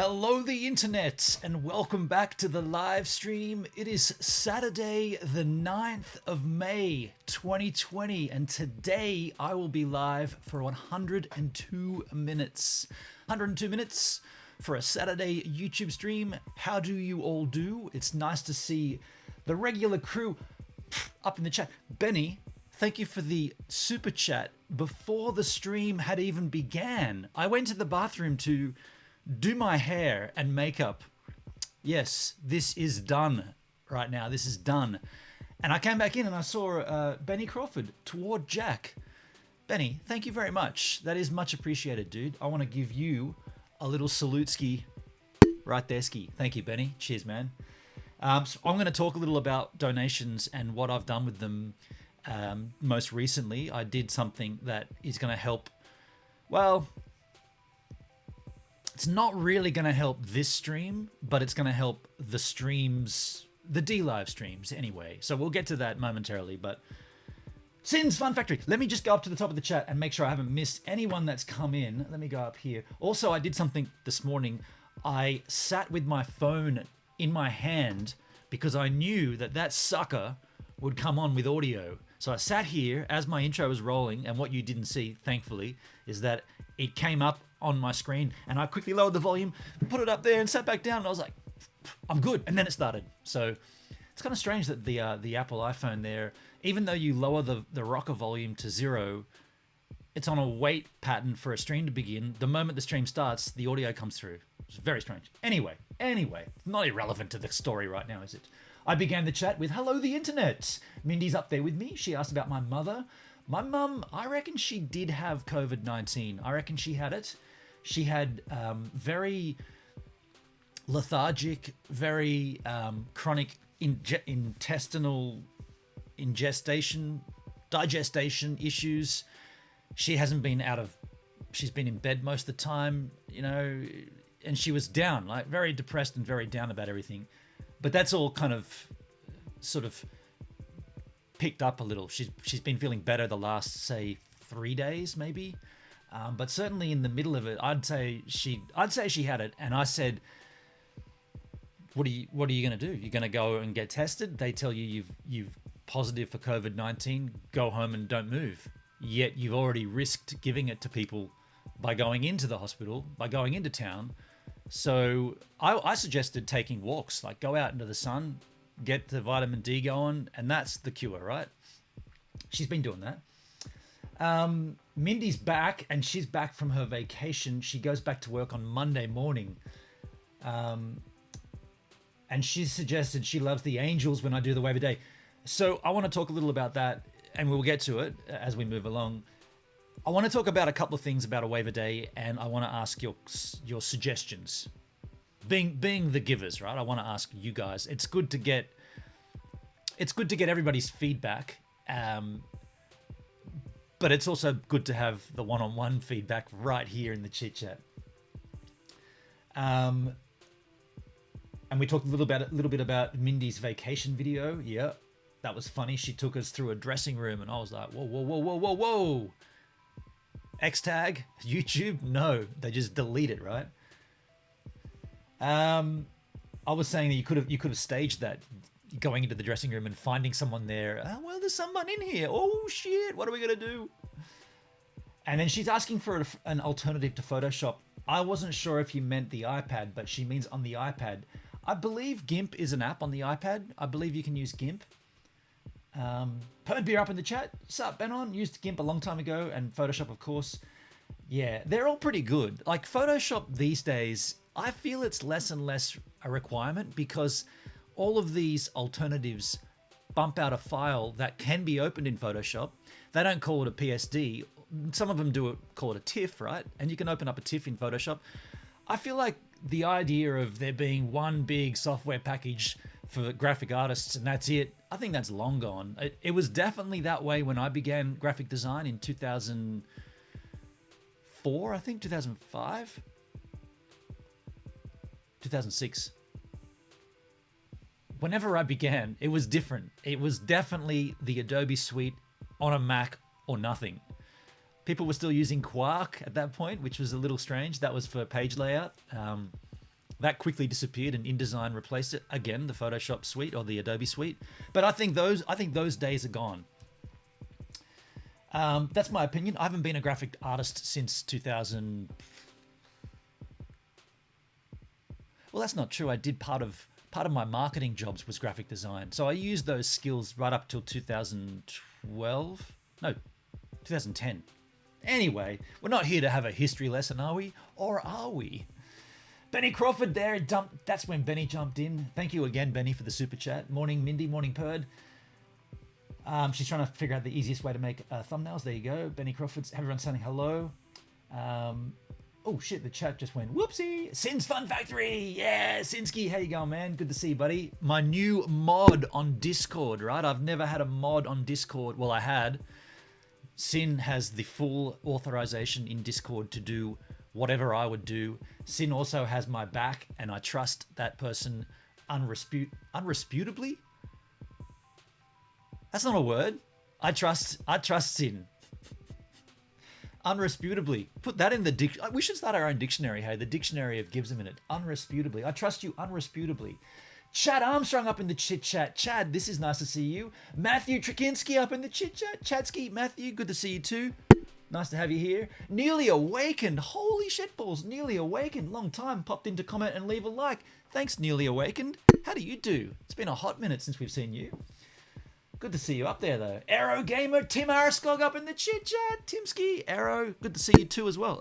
Hello, the internet, and welcome back to the live stream. It is Saturday, the 9th of May, 2020, and today I will be live for 102 minutes. 102 minutes for a Saturday YouTube stream. How do you all do? It's nice to see the regular crew up in the chat. Benny, thank you for the super chat before the stream had even began. I went to the bathroom to do my hair and makeup. Yes, this is done right now. This is done. And I came back in and I saw Benny Crawford toward Jack. Benny, thank you very much. That is much appreciated, dude. I want to give you a little salute ski right there, ski. Thank you, Benny. Cheers, man. So I'm going to talk a little about donations and what I've done with them. Most recently, I did something that is going to help, well, it's not really going to help this stream, but it's going to help the streams, the D-Live streams anyway. So we'll get to that momentarily, but Sins Fun Factory. Let me just go up to the top of the chat and make sure I haven't missed anyone that's come in. Let me go up here. Also, I did something this morning. I sat with my phone in my hand because I knew that that sucker would come on with audio. So I sat here as my intro was rolling, and what you didn't see, thankfully, is that it came up on my screen, and I quickly lowered the volume, put it up there, and sat back down, and I was like, I'm good. And then it started. So it's kind of strange that the Apple iPhone there, even though you lower the rocker volume to 0, it's on a wait pattern for a stream to begin. The moment the stream starts, the audio comes through. It's very strange. Anyway, it's not irrelevant to the story right now, is it? I began the chat with, hello, the internet. Mindy's up there with me. She asked about my mother. My mum, I reckon she did have COVID-19. I reckon she had it. She had very lethargic, very chronic intestinal digestion issues. She hasn't been she's been in bed most of the time, you know, and she was down, like very depressed and very down about everything. But that's all kind of sort of picked up a little. She's been feeling better the last, say, 3 days maybe. But certainly in the middle of it, I'd say she had it, and I said, what are you going to do? You're going to go and get tested? They tell you you've positive for COVID-19, go home and don't move. Yet you've already risked giving it to people by going into the hospital, by going into town. So I suggested taking walks, like go out into the sun, get the vitamin D going, and that's the cure, right? She's been doing that. Mindy's back, and she's back from her vacation. She goes back to work on Monday morning. And she suggested she loves the angels when I do the wave a day. So I want to talk a little about that, and we'll get to it as we move along. I want to talk about a couple of things about a wave a day, and I want to ask your suggestions. Being the givers, right? I want to ask you guys. It's good to get everybody's feedback, but it's also good to have the one-on-one feedback right here in the chit chat. And we talked a little bit about Mindy's vacation video. Yeah, that was funny. She took us through a dressing room, and I was like, whoa. X tag YouTube? No, they just delete it, right? I was saying that you could have staged that, going into the dressing room and finding someone there. Well, there's someone in here. Oh shit, what are we gonna do? And then she's asking for an alternative to Photoshop. I wasn't sure if you meant the iPad, but she means on the iPad. I believe GIMP is an app on the iPad. I believe you can use GIMP. Perd Beer up in the chat. Sup, Benon? Used GIMP a long time ago, and Photoshop, of course. Yeah, they're all pretty good. Like Photoshop these days, I feel it's less and less a requirement because all of these alternatives bump out a file that can be opened in Photoshop. They don't call it a PSD. Some of them call it a TIFF, right? And you can open up a TIFF in Photoshop. I feel like the idea of there being one big software package for graphic artists and that's it, I think that's long gone. It was definitely that way when I began graphic design in 2004, I think, 2005, 2006. Whenever I began, it was different. It was definitely the Adobe Suite on a Mac or nothing. People were still using Quark at that point, which was a little strange. That was for page layout. That quickly disappeared and InDesign replaced it again, the Photoshop suite or the Adobe suite. But I think those days are gone. That's my opinion. I haven't been a graphic artist since 2000. Well, that's not true. I did part of my marketing jobs was graphic design. So I used those skills right up till 2012. No, 2010. Anyway, we're not here to have a history lesson, are we? Or are we? Benny Crawford there. That's when Benny jumped in. Thank you again, Benny, for the super chat. Morning, Mindy. Morning, Perd. She's trying to figure out the easiest way to make thumbnails. There you go. Benny Crawford's. Everyone saying hello. Oh, shit. The chat just went, whoopsie. Sin's Fun Factory. Yeah, Sinsky. How you going, man? Good to see you, buddy. My new mod on Discord, right? I've never had a mod on Discord. Well, I had. Sin has the full authorization in Discord to do whatever I would do. Sin also has my back, and I trust that person unresputably. That's not a word. I trust Sin. Unresputably. Put that in the dictionary. We should start our own dictionary, hey? The dictionary of Gives a Minute. Unresputably. I trust you unresputably. Chad Armstrong up in the chit chat. Chad, this is nice to see you. Matthew Trikinski up in the chit chat. Chadsky, Matthew, good to see you too. Nice to have you here. Nearly Awakened. Holy shitballs. Nearly Awakened. Long time. Popped in to comment and leave a like. Thanks, Nearly Awakened. How do you do? It's been a hot minute since we've seen you. Good to see you up there, though. Arrow Gamer, Tim Ariskog up in the chit chat. Timski, Arrow, good to see you too as well.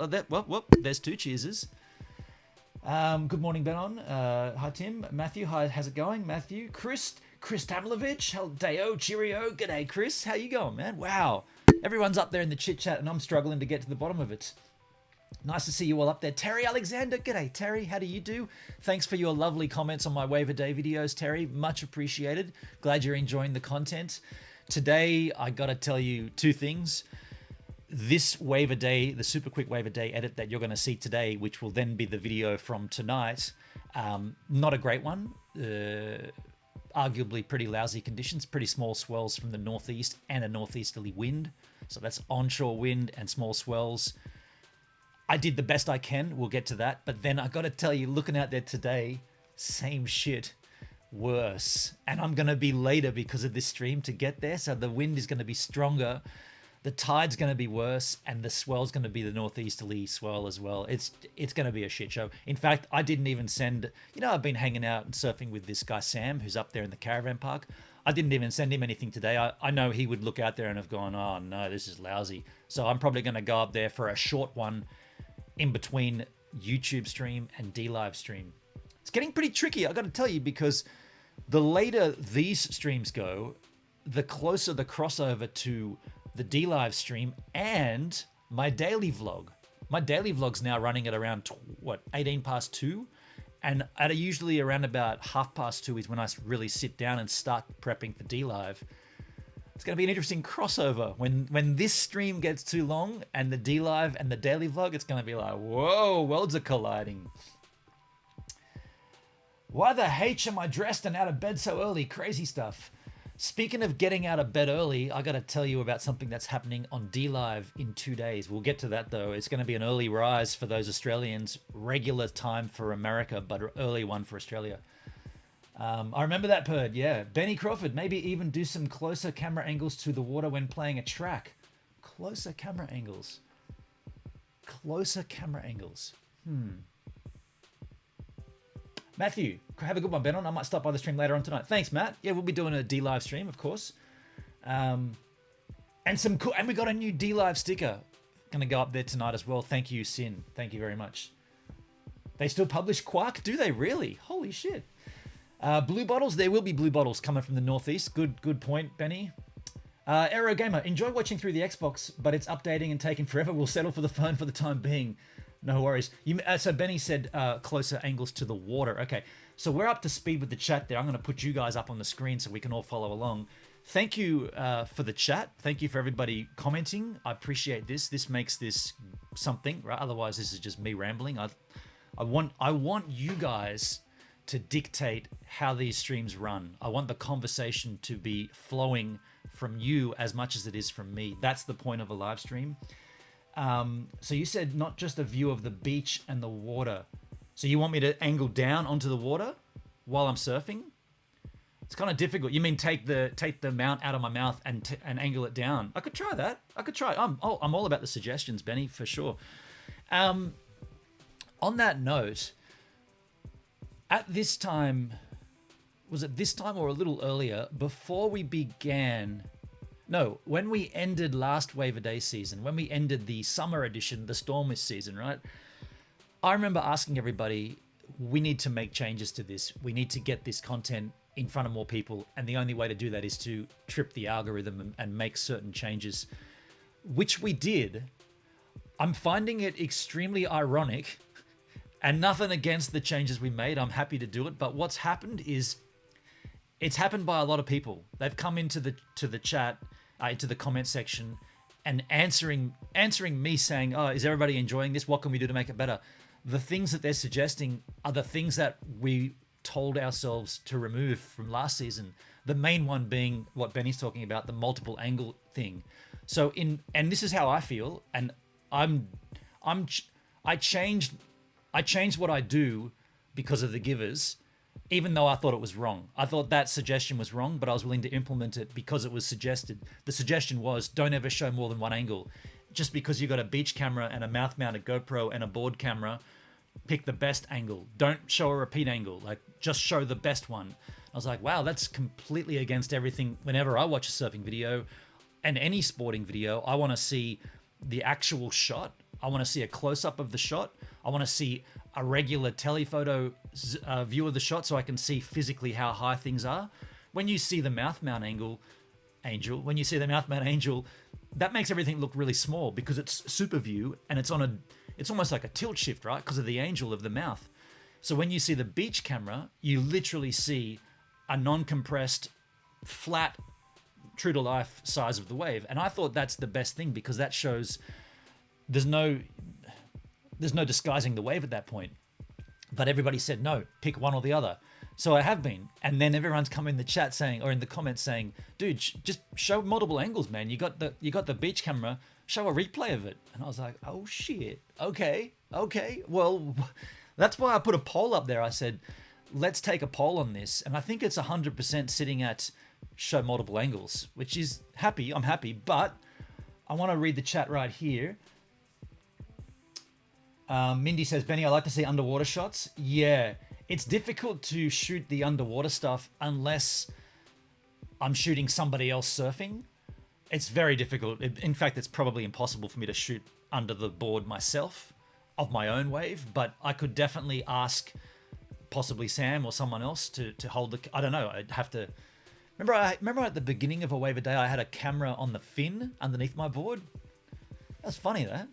There's two cheeses. Good morning, Benon. Hi, Tim. Matthew, hi, how's it going? Matthew, Chris Tamlovich, Deo, cheerio. G'day, Chris. How you going, man? Wow. Everyone's up there in the chit chat, and I'm struggling to get to the bottom of it. Nice to see you all up there. Terry Alexander. G'day, Terry. How do you do? Thanks for your lovely comments on my Wave a Day videos, Terry. Much appreciated. Glad you're enjoying the content. Today, I got to tell you two things. This Wave a Day, the super quick Wave a Day edit that you're going to see today, which will then be the video from tonight, not a great one. Arguably pretty lousy conditions, pretty small swells from the northeast and a northeasterly wind. So that's onshore wind and small swells. I did the best I can. We'll get to that. But then I got to tell you, looking out there today, same shit, worse. And I'm going to be later because of this stream to get there. So the wind is going to be stronger. The tide's going to be worse. And the swell's going to be the northeasterly swell as well. It's going to be a shit show. In fact, I didn't even send... You know, I've been hanging out and surfing with this guy, Sam, who's up there in the caravan park. I didn't even send him anything today. I know he would look out there and have gone, oh, no, this is lousy. So I'm probably going to go up there for a short one in between YouTube stream and D-Live stream. It's getting pretty tricky, I got to tell you, because the later these streams go, the closer the crossover to the D-Live stream and my daily vlog. My daily vlog's now running at around, 18 past 2? And at usually around about 2:30 is when I really sit down and start prepping for D-Live. It's going to be an interesting crossover. When this stream gets too long and the D-Live and the daily vlog, it's going to be like, whoa, worlds are colliding. Why the H am I dressed and out of bed so early? Crazy stuff. Speaking of getting out of bed early, I got to tell you about something that's happening on D-Live in 2 days. We'll get to that, though. It's going to be an early rise for those Australians, regular time for America, but an early one for Australia. I remember that, Perd, yeah. Benny Crawford, maybe even do some closer camera angles to the water when playing a track. Closer camera angles. Closer camera angles. Matthew, have a good one, Benon. I might stop by the stream later on tonight. Thanks, Matt. Yeah, we'll be doing a D-Live stream, of course. And we got a new D-Live sticker. Going to go up there tonight as well. Thank you, Sin. Thank you very much. They still publish Quark? Do they really? Holy shit. Blue bottles, there will be blue bottles coming from the northeast. Good point, Benny. Aero Gamer, enjoy watching through the Xbox, but it's updating and taking forever. We'll settle for the phone for the time being. No worries. So Benny said closer angles to the water. Okay, so we're up to speed with the chat there. I'm going to put you guys up on the screen so we can all follow along. Thank you for the chat. Thank you for everybody commenting. I appreciate this. This makes this something, right? Otherwise, this is just me rambling. I want you guys to dictate how these streams run. I want the conversation to be flowing from you as much as it is from me. That's the point of a live stream. So you said not just a view of the beach and the water. So you want me to angle down onto the water while I'm surfing? It's kind of difficult. You mean take the mount out of my mouth and angle it down? I could try that. I could try. I'm all about the suggestions, Benny, for sure. On that note, at this time, was it this time or a little earlier, before we began? No, when we ended last Wave a Day season, when we ended the summer edition, the Stormist season, right? I remember asking everybody, we need to make changes to this. We need to get this content in front of more people. And the only way to do that is to trip the algorithm and make certain changes, which we did. I'm finding it extremely ironic and nothing against the changes we made. I'm happy to do it. But what's happened is it's happened by a lot of people. They've come into the chat, into the comment section and answering me saying, oh, is everybody enjoying this? What can we do to make it better? The things that they're suggesting are the things that we told ourselves to remove from last season. The main one being what Benny's talking about, the multiple angle thing. So and this is how I feel, and I changed what I do because of the givers, even though I thought it was wrong. I thought that suggestion was wrong, but I was willing to implement it because it was suggested. The suggestion was don't ever show more than one angle. Just because you got a beach camera and a mouth-mounted GoPro and a board camera, pick the best angle. Don't show a repeat angle. Like, just show the best one. I was like, wow, that's completely against everything. Whenever I watch a surfing video and any sporting video, I want to see the actual shot. I want to see a close-up of the shot. I want to see a regular telephoto view of the shot so I can see physically how high things are. When you see the mouth mount angel, that makes everything look really small because it's super view and it's almost like a tilt shift, right? Because of the angel of the mouth. So when you see the beach camera, you literally see a non-compressed, flat, true to life size of the wave. And I thought that's the best thing because that shows there's no disguising the wave at that point. But everybody said, no, pick one or the other. So I have been. And then everyone's come in the chat saying, or in the comments saying, dude, just show multiple angles, man. You got the beach camera, show a replay of it. And I was like, oh shit. Okay. Well, that's why I put a poll up there. I said, let's take a poll on this. And I think it's 100% sitting at show multiple angles, which is happy. I'm happy, but I want to read the chat right here. Mindy says, Benny, I like to see underwater shots. Yeah, it's difficult to shoot the underwater stuff unless I'm shooting somebody else surfing. It's very difficult. In fact, it's probably impossible for me to shoot under the board myself of my own wave, but I could definitely ask possibly Sam or someone else to hold the... I don't know. I'd have to... Remember at the beginning of a Wave a Day, I had a camera on the fin underneath my board? That's funny, that.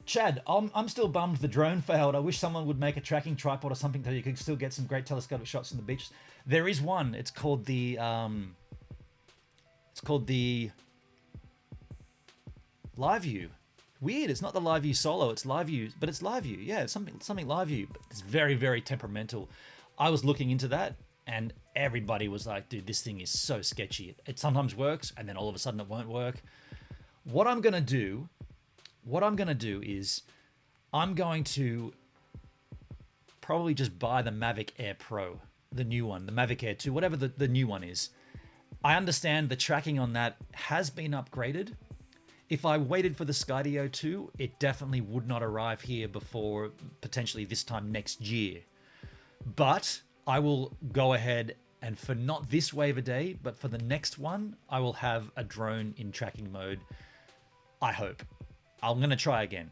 Chad, I'm still bummed the drone failed. I wish someone would make a tracking tripod or something so you could still get some great telescopic shots from the beach. There is one. It's called the Live View. Weird. It's not the Live View Solo. It's Live View, but it's Live View. Yeah, it's something Live View. But it's very, very temperamental. I was looking into that, and everybody was like, "Dude, this thing is so sketchy. It sometimes works, and then all of a sudden it won't work." What I'm gonna do is I'm going to probably just buy the Mavic Air Pro, the new one, the Mavic Air 2, whatever the new one is. I understand the tracking on that has been upgraded. If I waited for the Skydio 2, it definitely would not arrive here before potentially this time next year. But I will go ahead and for not this Wave a Day, but for the next one, I will have a drone in tracking mode. I hope. I'm going to try again.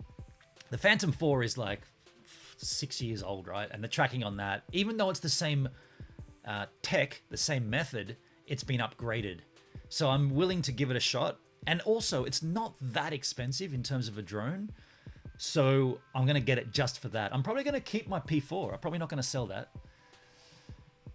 The Phantom 4 is like 6 years old, right? And the tracking on that, even though it's the same tech, the same method, it's been upgraded. So I'm willing to give it a shot. And also, it's not that expensive in terms of a drone. So I'm going to get it just for that. I'm probably going to keep my P4. I'm probably not going to sell that.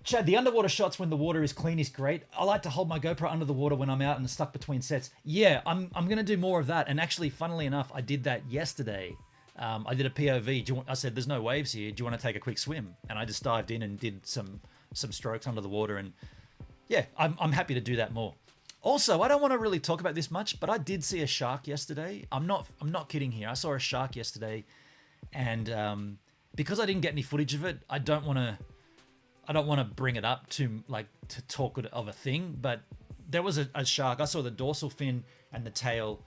Chad, the underwater shots when the water is clean is great. I like to hold my GoPro under the water when I'm out and stuck between sets. Yeah, I'm going to do more of that. And actually, funnily enough, I did that yesterday. I did a POV. I said, there's no waves here. Do you want to take a quick swim? And I just dived in and did some strokes under the water. And yeah, I'm happy to do that more. Also, I don't want to really talk about this much, but I did see a shark yesterday. I'm not kidding here. I saw a shark yesterday, and because I didn't get any footage of it, I don't want to bring it up to talk of a thing, but there was a shark. I saw the dorsal fin and the tail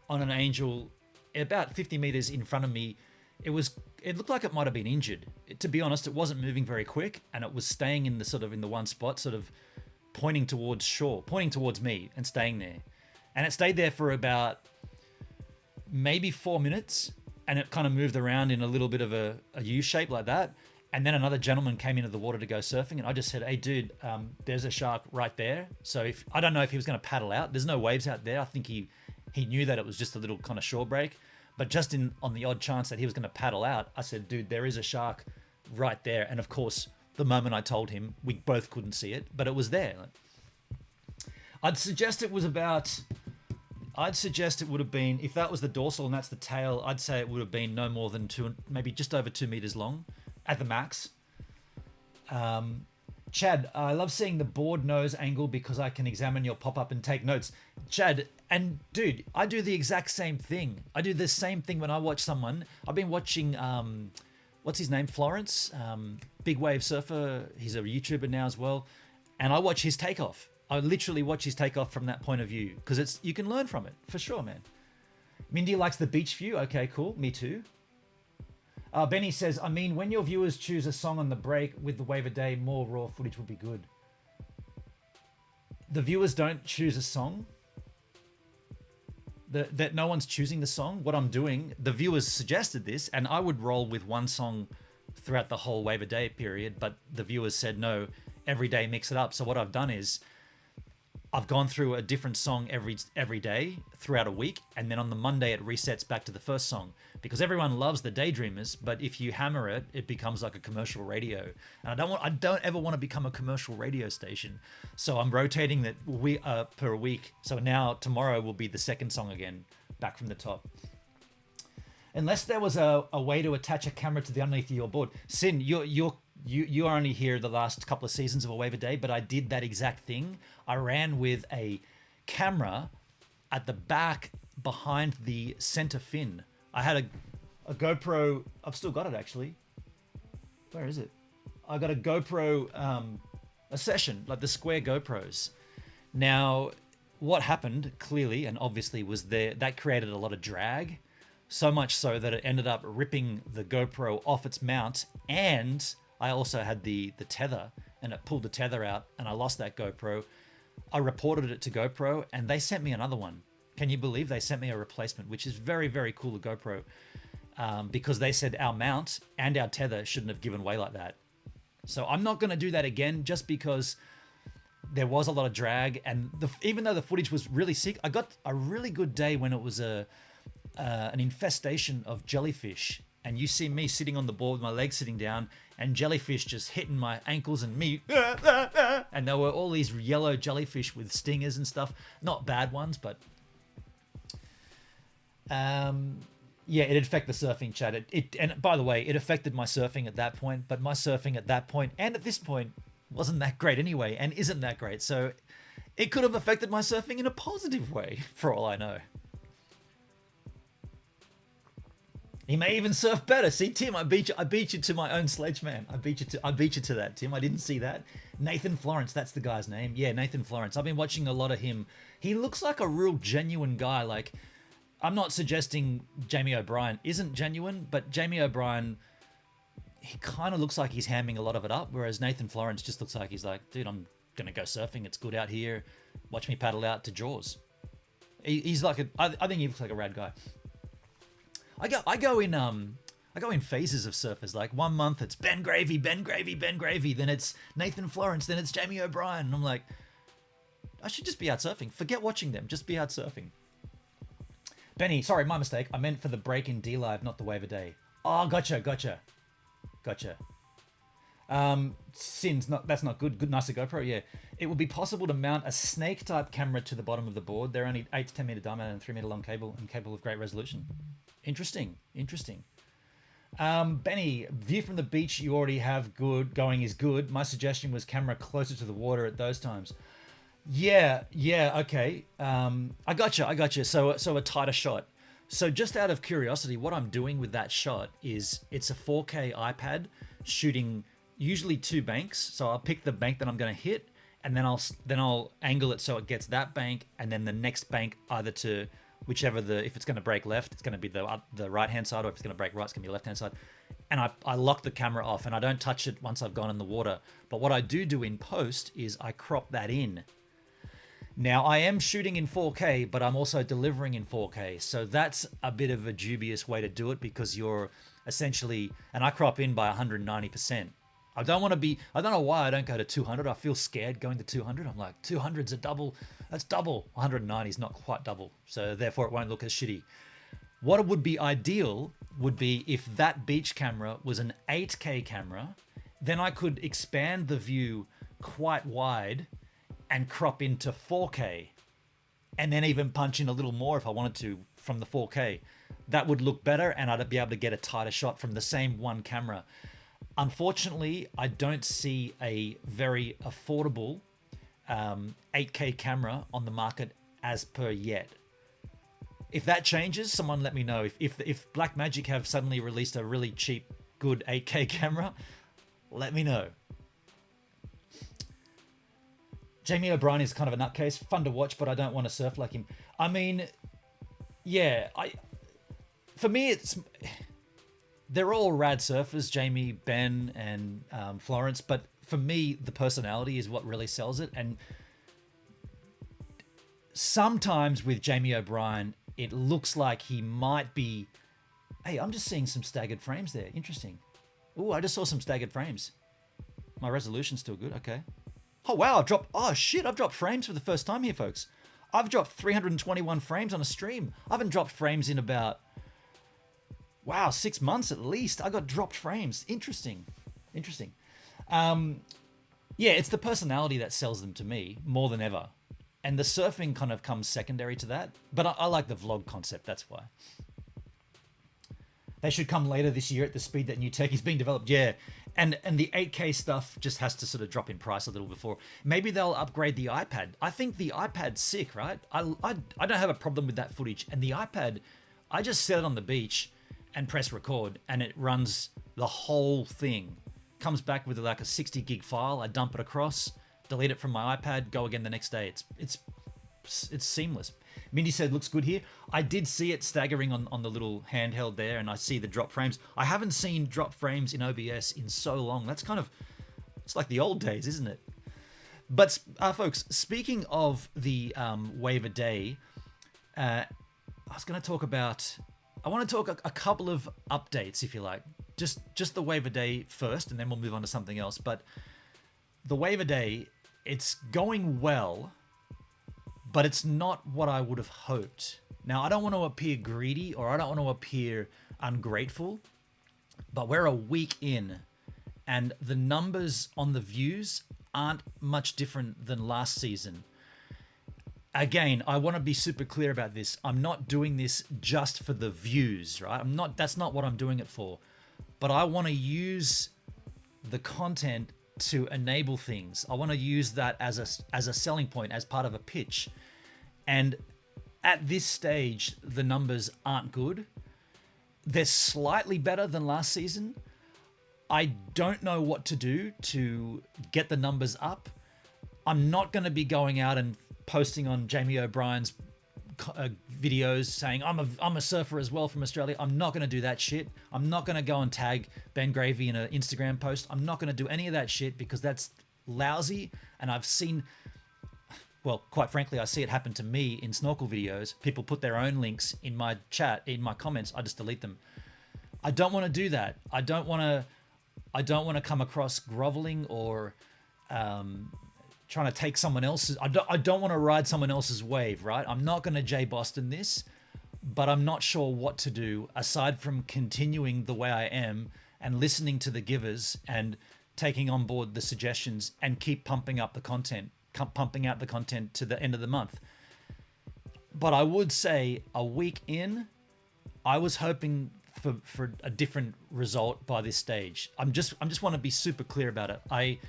on an angel about 50 meters in front of me. It looked like it might have been injured. To be honest, it wasn't moving very quick, and it was staying in the one spot, sort of pointing towards shore, pointing towards me and staying there. And it stayed there for about maybe 4 minutes, and it kind of moved around in a little bit of a U shape like that. And then another gentleman came into the water to go surfing, and I just said, "Hey, dude, there's a shark right there." So I don't know if he was going to paddle out. There's no waves out there. I think he knew that it was just a little kind of shore break. But just on the odd chance that he was going to paddle out, I said, "Dude, there is a shark right there." And of course, the moment I told him, we both couldn't see it, but it was there. I'd suggest it would have been, if that was the dorsal and that's the tail, I'd say it would have been no more than maybe just over 2 meters long at the max. Chad, I love seeing the board nose angle because I can examine your pop-up and take notes. Chad, and dude, I do the exact same thing. I do the same thing when I watch someone. I've been watching, what's his name? Florence, big wave surfer. He's a YouTuber now as well. And I watch his takeoff. I literally watch his takeoff from that point of view because you can learn from it for sure, man. Mindy likes the beach view. Okay, cool. Me too. Benny says, I mean, when your viewers choose a song on the break with the wave a day, more raw footage would be good. The viewers don't choose a song. That no one's choosing the song. What I'm doing, the viewers suggested this, and I would roll with one song throughout the whole wave a day period, but the viewers said no, every day mix it up. So what I've done is I've gone through a different song every day throughout a week, and then on the Monday it resets back to the first song, because everyone loves the Daydreamers, but if you hammer it, it becomes like a commercial radio, and I don't ever want to become a commercial radio station. So I'm rotating that per week. So now tomorrow will be the second song again, back from the top. Unless there was a way to attach a camera to the underneath of your board. Sin, you are only here the last couple of seasons of A Wave a Day, but I did that exact thing. I ran with a camera at the back behind the center fin. I had a GoPro. I've still got it, actually. Where is it? I got a GoPro, a session, like the square GoPros. Now, what happened clearly and obviously was that created a lot of drag. So much so that it ended up ripping the GoPro off its mount, and I also had the tether, and it pulled the tether out, and I lost that GoPro. I reported it to GoPro, and they sent me another one. Can you believe they sent me a replacement, which is very, very cool of GoPro, because they said our mount and our tether shouldn't have given way like that. So I'm not going to do that again, just because there was a lot of drag, and even though the footage was really sick, I got a really good day when it was an infestation of jellyfish, and you see me sitting on the board with my legs sitting down, and jellyfish just hitting my ankles and me, and there were all these yellow jellyfish with stingers and stuff. Not bad ones, but yeah, it affected the surfing, chat. And by the way, it affected my surfing at that point, but my surfing at that point and at this point wasn't that great anyway, and isn't that great. So it could have affected my surfing in a positive way, for all I know. He may even surf better. See, Tim, I beat you to my own sledge, man. I beat you to that, Tim. I didn't see that. Nathan Florence, that's the guy's name. Yeah, Nathan Florence. I've been watching a lot of him. He looks like a real genuine guy. Like, I'm not suggesting Jamie O'Brien isn't genuine, but Jamie O'Brien, he kind of looks like he's hamming a lot of it up, whereas Nathan Florence just looks like he's like, dude, I'm gonna go surfing. It's good out here. Watch me paddle out to Jaws. He's like I think he looks like a rad guy. I go in phases of surfers. Like 1 month it's Ben Gravy, then it's Nathan Florence, then it's Jamie O'Brien, and I'm like, I should just be out surfing. Forget watching them, just be out surfing. Benny, sorry, my mistake. I meant for the break in D Live, not the wave a day. Oh, gotcha. Sins, that's not good. Good, nicer GoPro, yeah. It would be possible to mount a snake type camera to the bottom of the board. They're only 8 to 10 meter diameter and 3 meter long cable and capable of great resolution. Interesting. Benny, view from the beach you already have going is good. My suggestion was camera closer to the water at those times. Yeah, okay. I gotcha. So a tighter shot. So just out of curiosity, what I'm doing with that shot is it's a 4K iPad shooting usually two banks. So I'll pick the bank that I'm going to hit, and then I'll angle it so it gets that bank, and then the next bank either to whichever if it's going to break left, it's going to be the right hand side, or if it's going to break right, it's going to be the left hand side. And I lock the camera off, and I don't touch it once I've gone in the water. But what I do in post is I crop that in. Now, I am shooting in 4K, but I'm also delivering in 4K. So that's a bit of a dubious way to do it, because you're essentially, and I crop in by 190%. I don't know why I don't go to 200. I feel scared going to 200. I'm like, 200's a double. That's double. 190 is not quite double. So therefore it won't look as shitty. What would be ideal would be if that beach camera was an 8K camera, then I could expand the view quite wide and crop into 4K, and then even punch in a little more if I wanted to from the 4K. That would look better, and I'd be able to get a tighter shot from the same one camera. Unfortunately, I don't see a very affordable 8K camera on the market as per yet. If that changes, someone let me know. If Blackmagic have suddenly released a really cheap, good 8K camera, let me know. Jamie O'Brien is kind of a nutcase. Fun to watch, but I don't want to surf like him. I mean, yeah, for me, they're all rad surfers, Jamie, Ben, and Florence. But for me, the personality is what really sells it. And sometimes with Jamie O'Brien, it looks like he might be... Hey, I'm just seeing some staggered frames there. Interesting. Oh, I just saw some staggered frames. My resolution's still good. Okay. Oh, wow. I've dropped frames for the first time here, folks. I've dropped 321 frames on a stream. I haven't dropped frames in about, 6 months at least. I got dropped frames. Interesting. Yeah, it's the personality that sells them to me more than ever. And the surfing kind of comes secondary to that. But I like the vlog concept, that's why. They should come later this year at the speed that new tech is being developed. Yeah, and the 8K stuff just has to sort of drop in price a little before. Maybe they'll upgrade the iPad. I think the iPad's sick, right? I don't have a problem with that footage. And the iPad, I just set it on the beach and press record, and it runs the whole thing. Comes back with like a 60 gig file. I dump it across, delete it from my iPad, go again the next day. It's seamless. Mindy said, looks good here. I did see it staggering on the little handheld there, and I see the drop frames. I haven't seen drop frames in OBS in so long. That's kind of, it's like the old days, isn't it? But folks, speaking of the wave a day, I was going to talk about, I want to talk a couple of updates, if you like. Just the wave a day first, and then we'll move on to something else. But the wave a day, it's going well, but it's not what I would have hoped. Now, I don't want to appear greedy, or I don't want to appear ungrateful, but we're a week in, and the numbers on the views aren't much different than last season. Again, I want to be super clear about this. I'm not doing this just for the views, right? That's not what I'm doing it for. But I want to use the content to enable things. I want to use that as a selling point, as part of a pitch. And at this stage, the numbers aren't good. They're slightly better than last season. I don't know what to do to get the numbers up. I'm not going to be going out and posting on Jamie O'Brien's videos saying I'm a surfer as well from Australia. I'm not going to do that shit. I'm not going to go and tag Ben Gravy in an Instagram post. I'm not going to do any of that shit, because that's lousy. And I've seen, well, quite frankly, I see it happen to me in snorkel videos. People put their own links in my chat, in my comments. I just delete them. I don't want to do that. I don't want to come across groveling or trying to take someone else's. I don't want to ride someone else's wave, right? I'm not going to Jay Boston this, but I'm not sure what to do aside from continuing the way I am and listening to the givers and taking on board the suggestions and keep pumping up the content, pumping out the content to the end of the month. But I would say a week in, I was hoping for a different result by this stage. I'm just want to be super clear about it.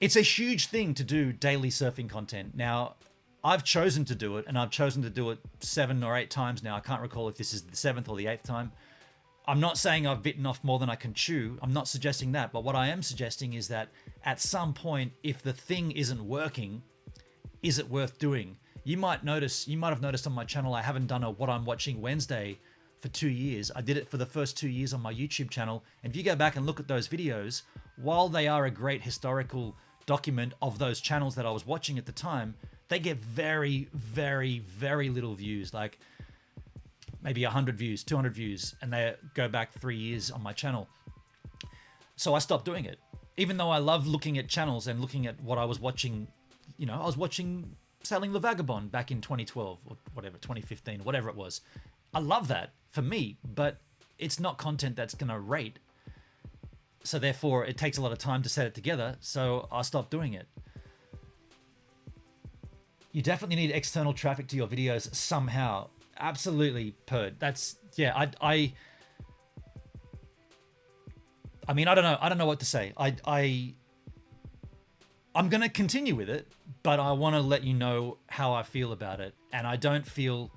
It's a huge thing to do daily surfing content. Now, I've chosen to do it, and I've chosen to do it 7 or 8 times now. I can't recall if this is the 7th or the 8th time. I'm not saying I've bitten off more than I can chew. I'm not suggesting that. But what I am suggesting is that at some point, if the thing isn't working, is it worth doing? You might have noticed on my channel, I haven't done a What I'm Watching Wednesday for 2 years. I did it for the first 2 years on my YouTube channel. And if you go back and look at those videos, while they are a great historical document of those channels that I was watching at the time, they get very, very, very little views. Like maybe 100 views, 200 views, and they go back 3 years on my channel. So I stopped doing it. Even though I love looking at channels and looking at what I was watching, you know, I was watching Sailing the Vagabond back in 2012 or whatever, 2015, whatever it was. I love that for me, but it's not content that's going to rate. So therefore, it takes a lot of time to set it together, so I stopped doing it. You definitely need external traffic to your videos somehow. Absolutely, Perd. That's, yeah, I mean, I don't know what to say. I'm going to continue with it, but I want to let you know how I feel about it. And I feel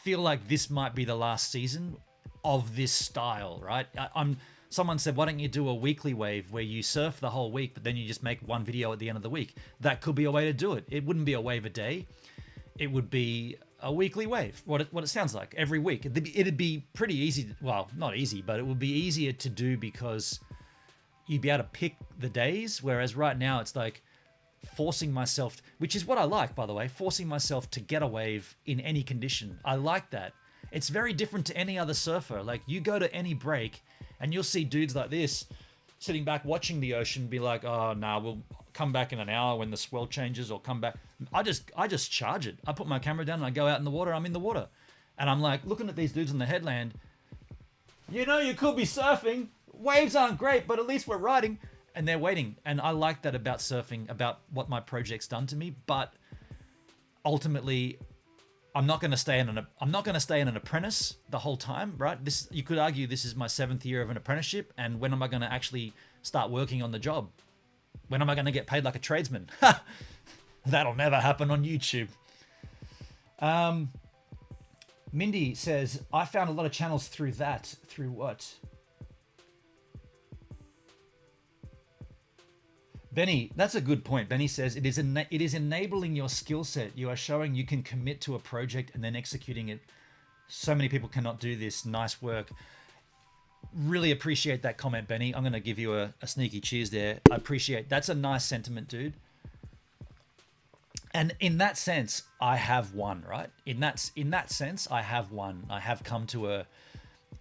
like this might be the last season of this style, right? Someone said, why don't you do a weekly wave where you surf the whole week, but then you just make one video at the end of the week? That could be a way to do it. It wouldn't be a wave a day. It would be a weekly wave, what it sounds like every week. It'd be pretty easy. Well, not easy, but it would be easier to do because you'd be able to pick the days. Whereas right now it's like forcing myself, which is what I like, by the way, forcing myself to get a wave in any condition. I like that. It's very different to any other surfer. Like you go to any break and you'll see dudes like this sitting back watching the ocean be like, oh, nah, we'll come back in an hour when the swell changes, or come back. I just charge it. I put my camera down and I go out in the water. I'm in the water. And I'm like looking at these dudes on the headland. You know, you could be surfing. Waves aren't great, but at least we're riding. And they're waiting. And I like that about surfing, about what my project's done to me. But ultimately, I'm not going to stay in an apprentice the whole time, right? You could argue this is my 7th year of an apprenticeship, and when am I going to actually start working on the job? When am I going to get paid like a tradesman? That'll never happen on YouTube. Mindy says, I found a lot of channels through that. Through what? Benny, that's a good point. Benny says, it is enabling your skill set. You are showing you can commit to a project and then executing it. So many people cannot do this. Nice work. Really appreciate that comment, Benny. I'm going to give you a sneaky cheers there. I appreciate. That's a nice sentiment, dude. And in that sense, I have won, right? In that sense, I have won. I have come to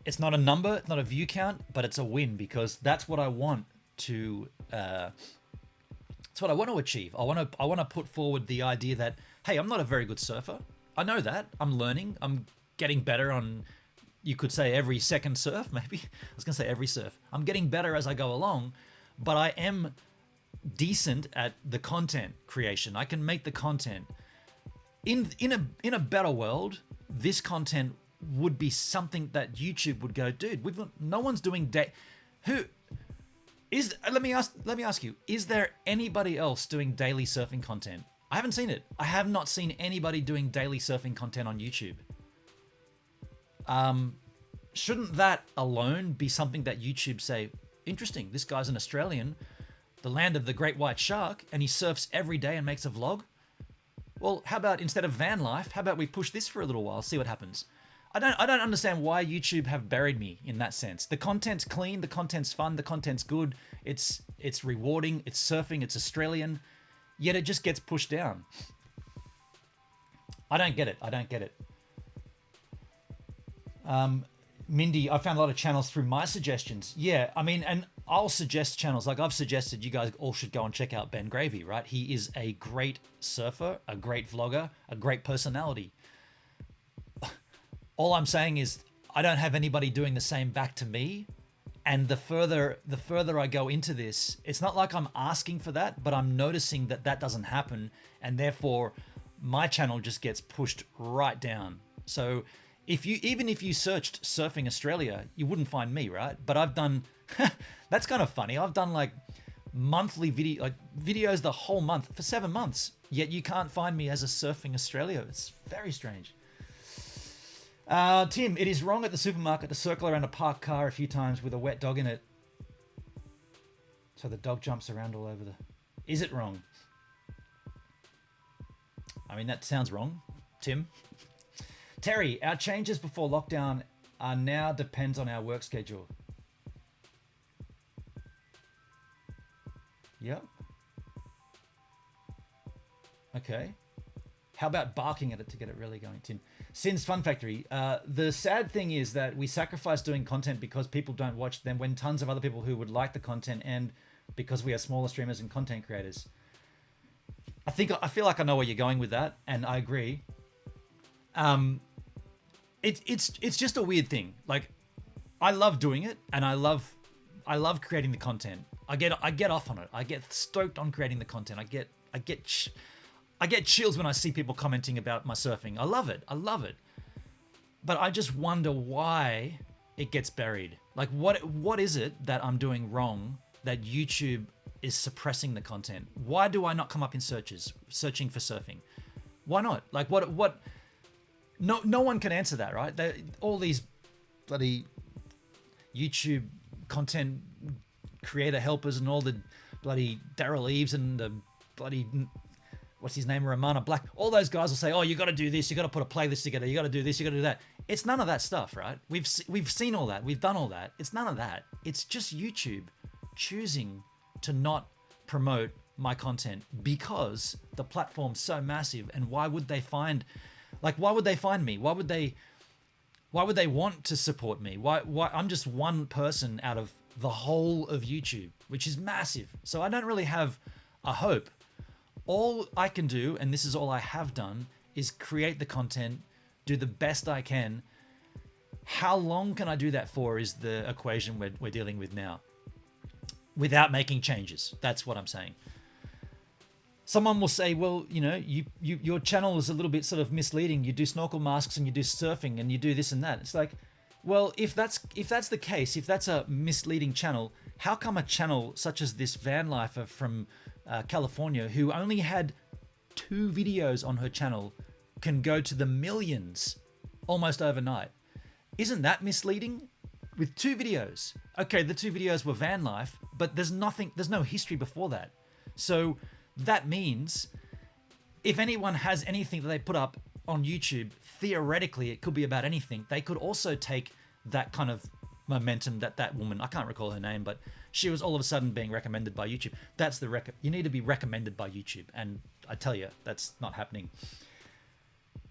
it's not a number, it's not a view count, but it's a win, because that's what I want to, that's what I want to achieve. I want to put forward the idea that, hey, I'm not a very good surfer. I know that. I'm learning. I'm getting better on, you could say, every second surf, maybe. I was going to say every surf. I'm getting better as I go along, but I am decent at the content creation. I can make the content. In a better world, this content would be something that YouTube would go, dude, no one's doing let me ask you, is there anybody else doing daily surfing content? I haven't seen it. I have not seen anybody doing daily surfing content on YouTube. Shouldn't that alone be something that YouTube say, interesting, this guy's an Australian, the land of the great white shark, and he surfs every day and makes a vlog? Well, how about instead of van life, how about we push this for a little while, see what happens? I don't understand why YouTube have buried me in that sense. The content's clean, the content's fun, the content's good, it's rewarding, it's surfing, it's Australian, yet it just gets pushed down. I don't get it. Mindy, I found a lot of channels through my suggestions. Yeah, I mean, and I'll suggest channels. Like I've suggested you guys all should go and check out Ben Gravy, right? He is a great surfer, a great vlogger, a great personality. All I'm saying is I don't have anybody doing the same back to me. And the further I go into this, it's not like I'm asking for that, but I'm noticing that that doesn't happen. And therefore my channel just gets pushed right down. So even if you searched Surfing Australia, you wouldn't find me, right? But I've done, that's kind of funny. I've done like monthly videos the whole month for 7 months, yet you can't find me as a Surfing Australia. It's very strange. Tim, it is wrong at the supermarket to circle around a parked car a few times with a wet dog in it, so the dog jumps around all over the... Is it wrong? I mean, that sounds wrong, Tim. Terry, our changes before lockdown are now depends on our work schedule. Yep. Okay. How about barking at it to get it really going, Tim? Sin's Fun Factory. The sad thing is that we sacrifice doing content because people don't watch them when tons of other people who would like the content, and because we are smaller streamers and content creators. I feel like I know where you're going with that, and I agree. It's just a weird thing. Like, I love doing it, and I love creating the content. I get off on it. I get stoked on creating the content. I get chills when I see people commenting about my surfing. I love it. But I just wonder why it gets buried. Like, what is it that I'm doing wrong that YouTube is suppressing the content? Why do I not come up in searches searching for surfing? Why not? Like, what? No one can answer that, right? All these bloody YouTube content creator helpers and all the bloody Daryl Eves and the bloody, what's his name, Romana Black, all those guys will say, oh, you got to do this, you got to put a playlist together, you got to do this, you got to do that. It's none of that stuff, right? We've seen all that, we've done all that. It's none of that. It's just YouTube choosing to not promote my content because the platform's so massive. And why would they find me? Why would they want to support me? Why I'm just one person out of the whole of YouTube, which is massive. So I don't really have a hope. All I can do, and this is all I have done, is create the content, do the best I can. How long can I do that for is the equation we're dealing with now, without making changes. That's what I'm saying. Someone will say, well, you know, your channel is a little bit sort of misleading. You do snorkel masks and you do surfing and you do this and that. It's like, well, if that's the case, if that's a misleading channel, how come a channel such as this van lifer from California, who only had 2 videos on her channel, can go to the millions almost overnight? Isn't that misleading? With 2 videos. Okay, the 2 videos were van life, but there's no history before that. So that means if anyone has anything that they put up on YouTube, theoretically, it could be about anything. They could also take that kind of momentum that woman, I can't recall her name, but she was all of a sudden being recommended by YouTube. That's you need to be recommended by YouTube. And I tell you, that's not happening.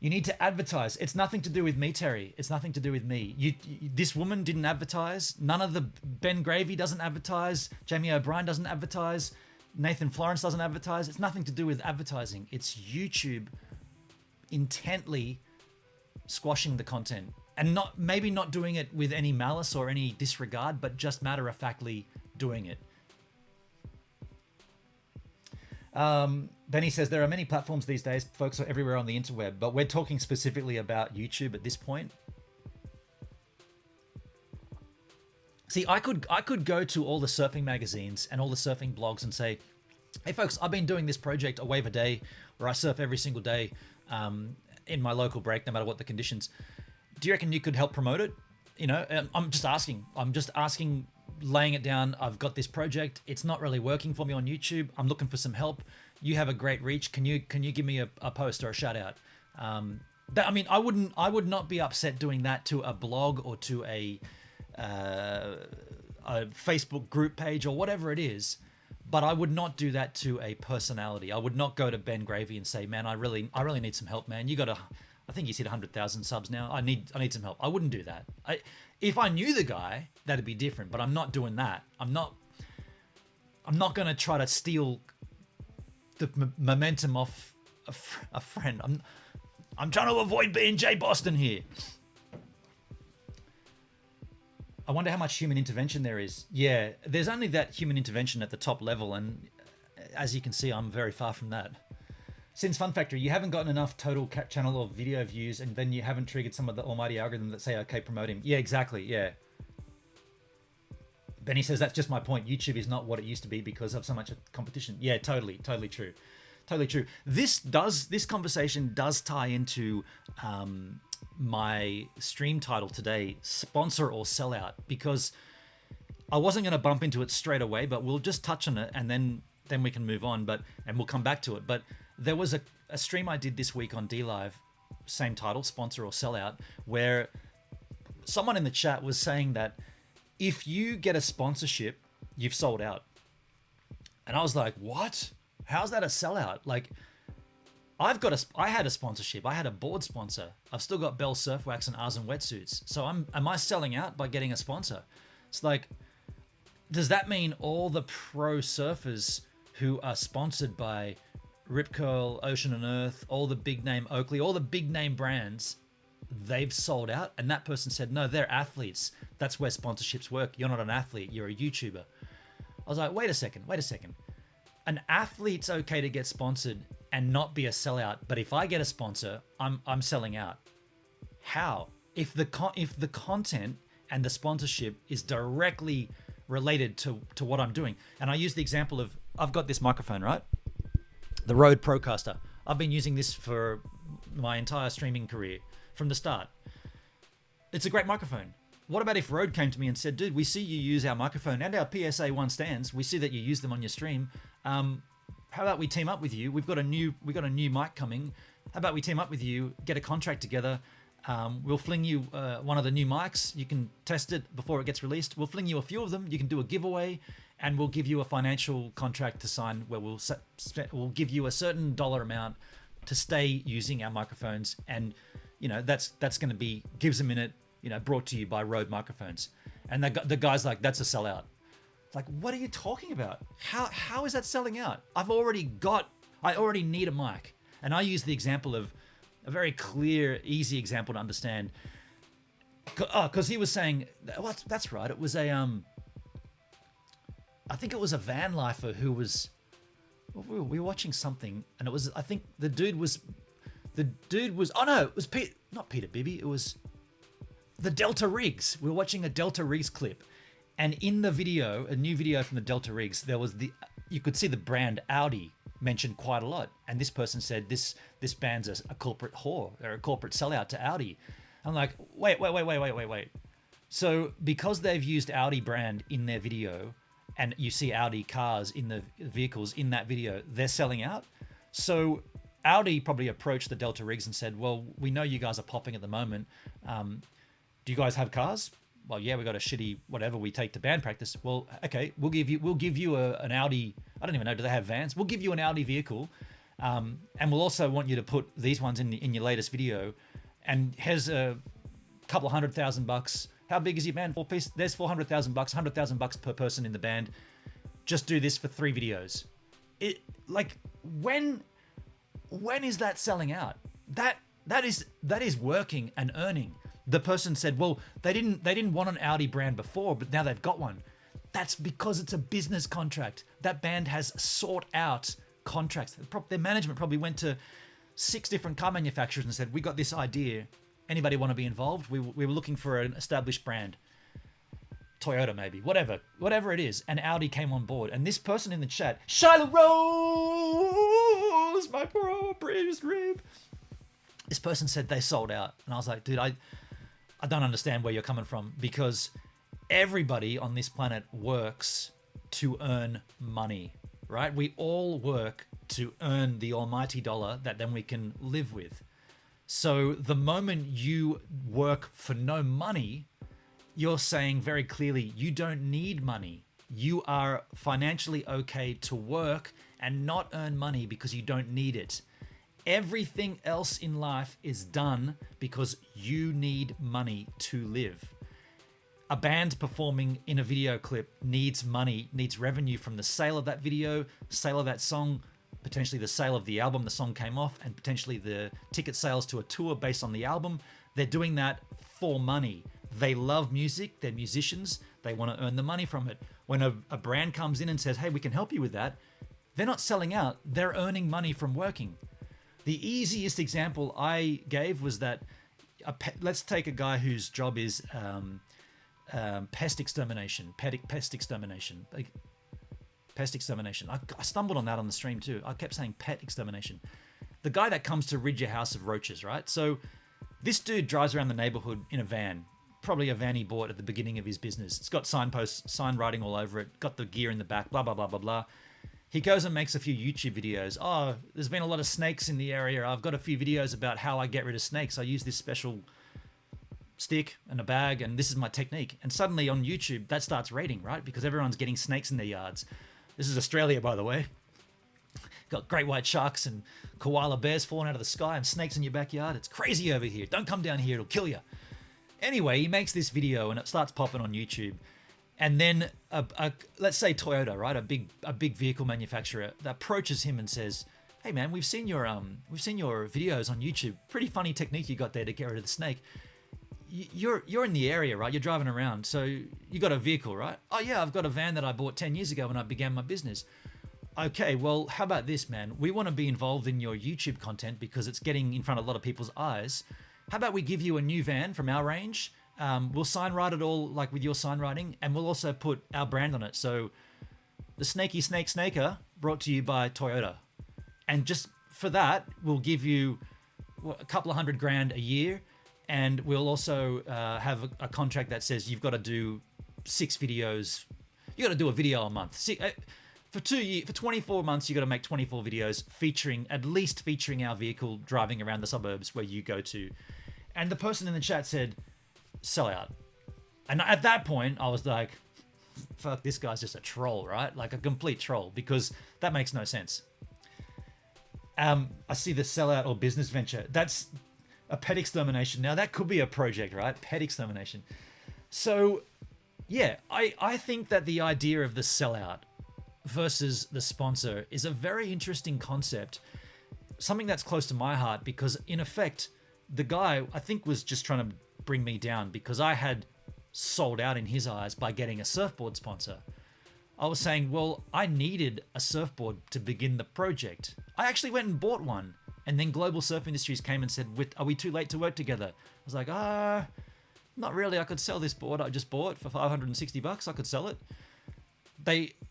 You need to advertise. It's nothing to do with me, Terry. It's nothing to do with me. This woman didn't advertise. None of the Ben Gravy doesn't advertise. Jamie O'Brien doesn't advertise. Nathan Florence doesn't advertise. It's nothing to do with advertising. It's YouTube intently squashing the content, and maybe not doing it with any malice or any disregard, but just matter-of-factly doing it. Benny says there are many platforms these days. Folks are everywhere on the interweb, but we're talking specifically about YouTube at this point. See, I could go to all the surfing magazines and all the surfing blogs and say, hey folks, I've been doing this project, A Wave a Day, where I surf every single day in my local break, no matter what the conditions. Do you reckon you could help promote it? You know, I'm just asking, laying it down. I've got this project. It's not really working for me on YouTube. I'm looking for some help. You have a great reach. Can you give me a post or a shout out? I would not be upset doing that to a blog or to a Facebook group page or whatever it is, but I would not do that to a personality. I would not go to Ben Gravy and say, man, I really need some help, man. I think he's hit 100,000 subs now. I need some help. I wouldn't do that. If I knew the guy, that'd be different, but I'm not doing that. I'm not going to try to steal the momentum off a friend. I'm trying to avoid being Jay Boston here. I wonder how much human intervention there is. Yeah, there's only that human intervention at the top level, and as you can see, I'm very far from that. Since Fun Factory, you haven't gotten enough total channel or video views, and then you haven't triggered some of the almighty algorithm that say, okay, promote him. Yeah, exactly, yeah. Benny says that's just my point. YouTube is not what it used to be because of so much competition. Yeah, totally true. Totally true. This conversation does tie into my stream title today, Sponsor or Sellout, because I wasn't going to bump into it straight away, but we'll just touch on it and then we can move on. And we'll come back to it. But there was a stream I did this week on DLive, same title, Sponsor or Sellout, where someone in the chat was saying that if you get a sponsorship, you've sold out. And I was like, what? How's that a sellout? Like, I had a sponsorship. I had a board sponsor. I've still got Bell Surf Wax and Arsen wetsuits. So am I selling out by getting a sponsor? It's like, does that mean all the pro surfers who are sponsored by Rip Curl, Ocean and Earth, all the big name Oakley, all the big name brands, they've sold out? And that person said, no, they're athletes. That's where sponsorships work. You're not an athlete. You're a YouTuber. I was like, wait a second. An athlete's okay to get sponsored and not be a sellout, but if I get a sponsor, I'm selling out. How? If the content and the sponsorship is directly related to what I'm doing. And I use the example of, I've got this microphone, right? The Rode Procaster. I've been using this for my entire streaming career from the start. It's a great microphone. What about if Rode came to me and said, dude, we see you use our microphone and our PSA 1 stands. We see that you use them on your stream. How about we team up with you? We've got a new mic coming. How about we team up with you, get a contract together? We'll fling you one of the new mics. You can test it before it gets released. We'll fling you a few of them. You can do a giveaway, and we'll give you a financial contract to sign where we'll give you a certain dollar amount to stay using our microphones. And that's going to be Gives a Minute, brought to you by Rode Microphones. And the guy's like, that's a sellout. It's like, what are you talking about? How is that selling out? I already need a mic. And I use the example of a very clear, easy example to understand. Because he was saying, well, that's right. It was I think it was a van lifer who was, we were watching something, and it was, I think the dude was, oh no, it was not Peter Bibby. It was the Delta Rigs. We were watching a Delta Rigs clip. And in the video, a new video from the Delta Rigs, there was you could see the brand Audi mentioned quite a lot. And this person said, this band's a corporate whore. They're a corporate sellout to Audi. I'm like, wait. So because they've used Audi brand in their video, and you see Audi cars in the vehicles in that video, they're selling out. So Audi probably approached the Delta Rigs and said, well, we know you guys are popping at the moment. Do you guys have cars? Well, yeah, we got a shitty whatever we take to band practice. Well, okay, we'll give you an Audi. I don't even know. Do they have vans? We'll give you an Audi vehicle, and we'll also want you to put these ones in your latest video. And here's a couple $100,000. How big is your band? 4 piece. There's $400,000, $100,000 per person in the band. Just do this for 3 videos. When is that selling out? That is working and earning. The person said, well, they didn't want an Audi brand before, but now they've got one. That's because it's a business contract. That band has sought out contracts. Their management probably went to 6 different car manufacturers and said, we got this idea. Anybody want to be involved? We were looking for an established brand. Toyota maybe, whatever it is. And Audi came on board. And this person in the chat, Shiloh Rose, my poor bruised rib. This person said they sold out. And I was like, dude, I don't understand where you're coming from, because everybody on this planet works to earn money, right? We all work to earn the almighty dollar that then we can live with. So the moment you work for no money, you're saying very clearly you don't need money. You are financially okay to work and not earn money because you don't need it. Everything else in life is done because you need money to live. A band performing in a video clip needs money, needs revenue from the sale of that video, sale of that song, potentially the sale of the album the song came off, and potentially the ticket sales to a tour based on the album. They're doing that for money. They love music, they're musicians, they want to earn the money from it. When a brand comes in and says, hey, we can help you with that, they're not selling out, they're earning money from working. The easiest example I gave was that let's take a guy whose job is pest extermination, pest extermination. Pest extermination. I stumbled on that on the stream too. I kept saying pet extermination. The guy that comes to rid your house of roaches, right? So this dude drives around the neighborhood in a van, probably a van he bought at the beginning of his business. It's got signposts, sign writing all over it, got the gear in the back, blah, blah, blah, blah, blah. He goes and makes a few YouTube videos. Oh, there's been a lot of snakes in the area. I've got a few videos about how I get rid of snakes. I use this special stick and a bag, and this is my technique. And suddenly on YouTube, that starts rating, right? Because everyone's getting snakes in their yards. This is Australia, by the way. Got great white sharks and koala bears falling out of the sky and snakes in your backyard. It's crazy over here. Don't come down here, it'll kill you. Anyway, he makes this video and it starts popping on YouTube. And then, let's say Toyota, right? A big vehicle manufacturer that approaches him and says, "Hey man, we've seen your videos on YouTube. Pretty funny technique you got there to get rid of the snake. You're in the area, right? You're driving around, so you got a vehicle, right? Oh yeah, I've got a van that I bought 10 years ago when I began my business. Okay, well, how about this, man? We want to be involved in your YouTube content because it's getting in front of a lot of people's eyes. How about we give you a new van from our range? We'll sign write it all like with your sign writing, and we'll also put our brand on it. So the Snaky Snake Snaker brought to you by Toyota. And just for that, we'll give you a couple of $100,000 a year. And we'll also have a contract that says you've got to do 6 videos. You got to do a video a month. For 24 months, you got to make 24 videos at least featuring our vehicle driving around the suburbs where you go to." And the person in the chat said, "Sellout." And at that point, I was like, fuck, this guy's just a troll, right? Like a complete troll, because that makes no sense. I see the sellout or business venture. That's a pet extermination. Now that could be a project, right? Pet extermination. So yeah, I think that the idea of the sellout versus the sponsor is a very interesting concept. Something that's close to my heart, because in effect, the guy I think was just trying to bring me down because I had sold out in his eyes by getting a surfboard sponsor. I was saying, well, I needed a surfboard to begin the project. I actually went and bought one. And then Global Surf Industries came and said, "Are we too late to work together?" I was like, not really. I could sell this board I just bought for $560. I could sell it.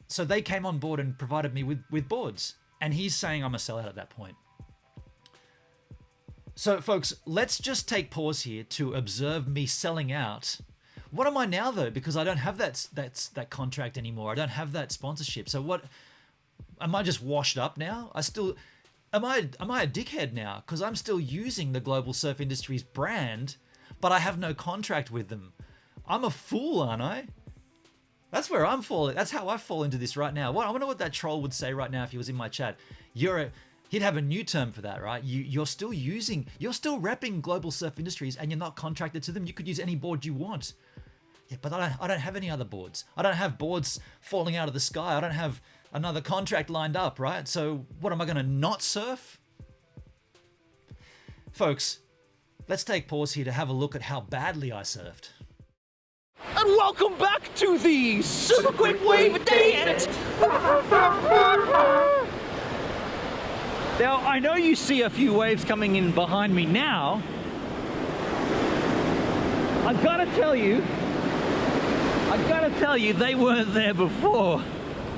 So they came on board and provided me with boards. And he's saying I'm a sellout at that point. So folks, let's just take pause here to observe me selling out. What am I now though? Because I don't have that contract anymore. I don't have that sponsorship. So what, am I just washed up now? Am I a dickhead now? Because I'm still using the Global Surf Industries brand, but I have no contract with them. I'm a fool, aren't I? That's where I'm falling. That's how I fall into this right now. I wonder what that troll would say right now if he was in my chat. He'd have a new term for that, right? You're still repping Global Surf Industries and you're not contracted to them. You could use any board you want. Yeah, but I don't have any other boards. I don't have boards falling out of the sky. I don't have another contract lined up, right? So what, am I going to not surf? Folks, let's take pause here to have a look at how badly I surfed. And welcome back to the Super Quick Wave Dance! Now, I know you see a few waves coming in behind me now. I've got to tell you, they weren't there before.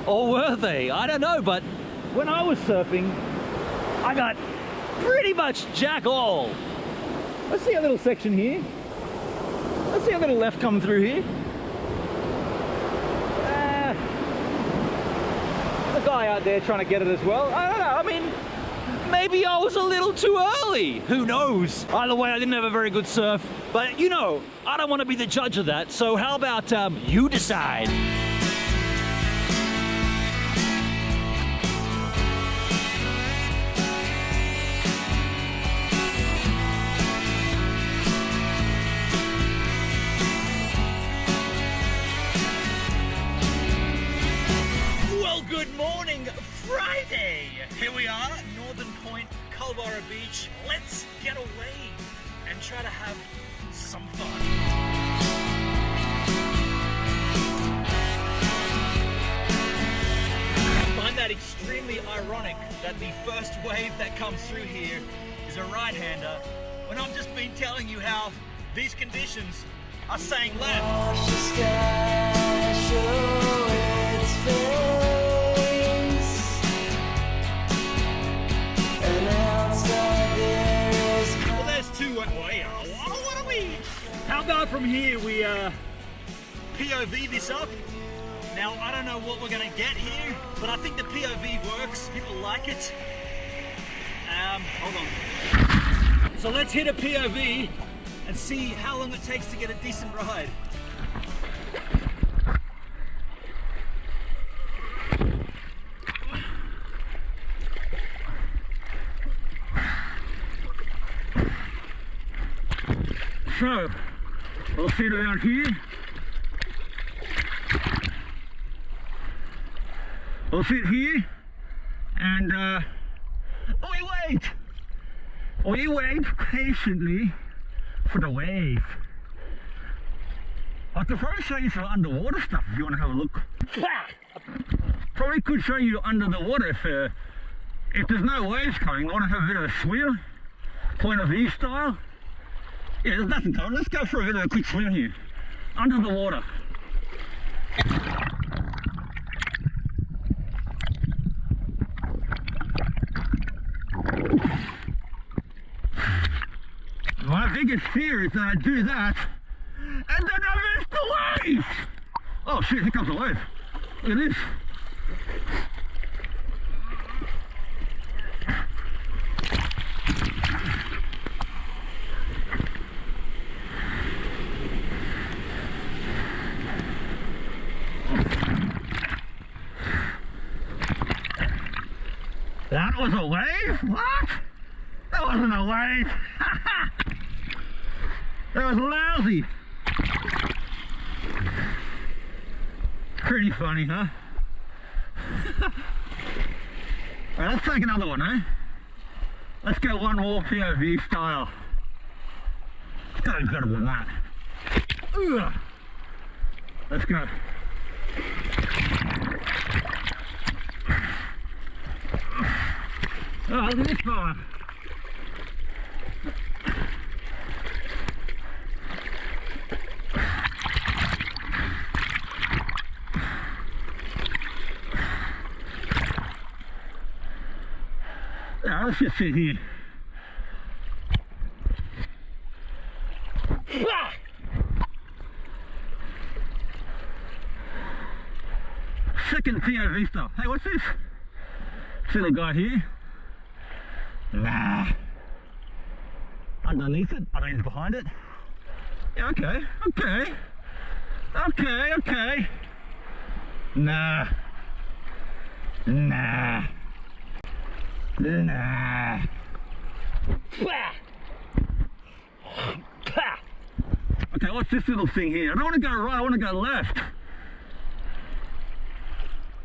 Or were they? I don't know, but when I was surfing, I got pretty much jack all. Let's see a little section here. Let's see a little left come through here. The guy out there trying to get it as well. I don't know, I mean, maybe I was a little too early. Who knows? Either way, I didn't have a very good surf. But, you know, I don't want to be the judge of that. So how about you decide? Friday! Here we are, Northern Point, Culvara Beach. Let's get away and try to have some fun. I find that extremely ironic that the first wave that comes through here is a right-hander when I've just been telling you how these conditions are saying left. Watch the sky show its face, and outside there is Well, there's two way. What are we? How about from here we POV this up? Now I don't know what we're gonna get here, but I think the POV works. People like it. Hold on. So let's hit a POV and see how long it takes to get a decent ride. So, I'll sit around here. I'll sit here and we wait patiently for the wave. I could probably show you some underwater stuff if you want to have a look. Probably could show you under the water if there's no waves coming. I want to have a bit of a swim, point of view style. Yeah, there's nothing coming. Let's go for a bit of a quick swim here, under the water. My biggest fear is that I do that and then I miss the wave! Oh shit, here comes the wave. Look at this. That was a wave? What? That wasn't a wave. That was lousy. Pretty funny, huh? Alright, let's take another one, eh? Let's go one more POV style. It's gotta be better than that. Ugh. Let's go. Oh, look at this fella. Yeah, let's just sit here. Second POV stuff. Hey, what's this? Little guy here. Nah. Underneath it, I mean behind it. Yeah, okay. Nah. Okay, what's this little thing here? I don't want to go right, I want to go left.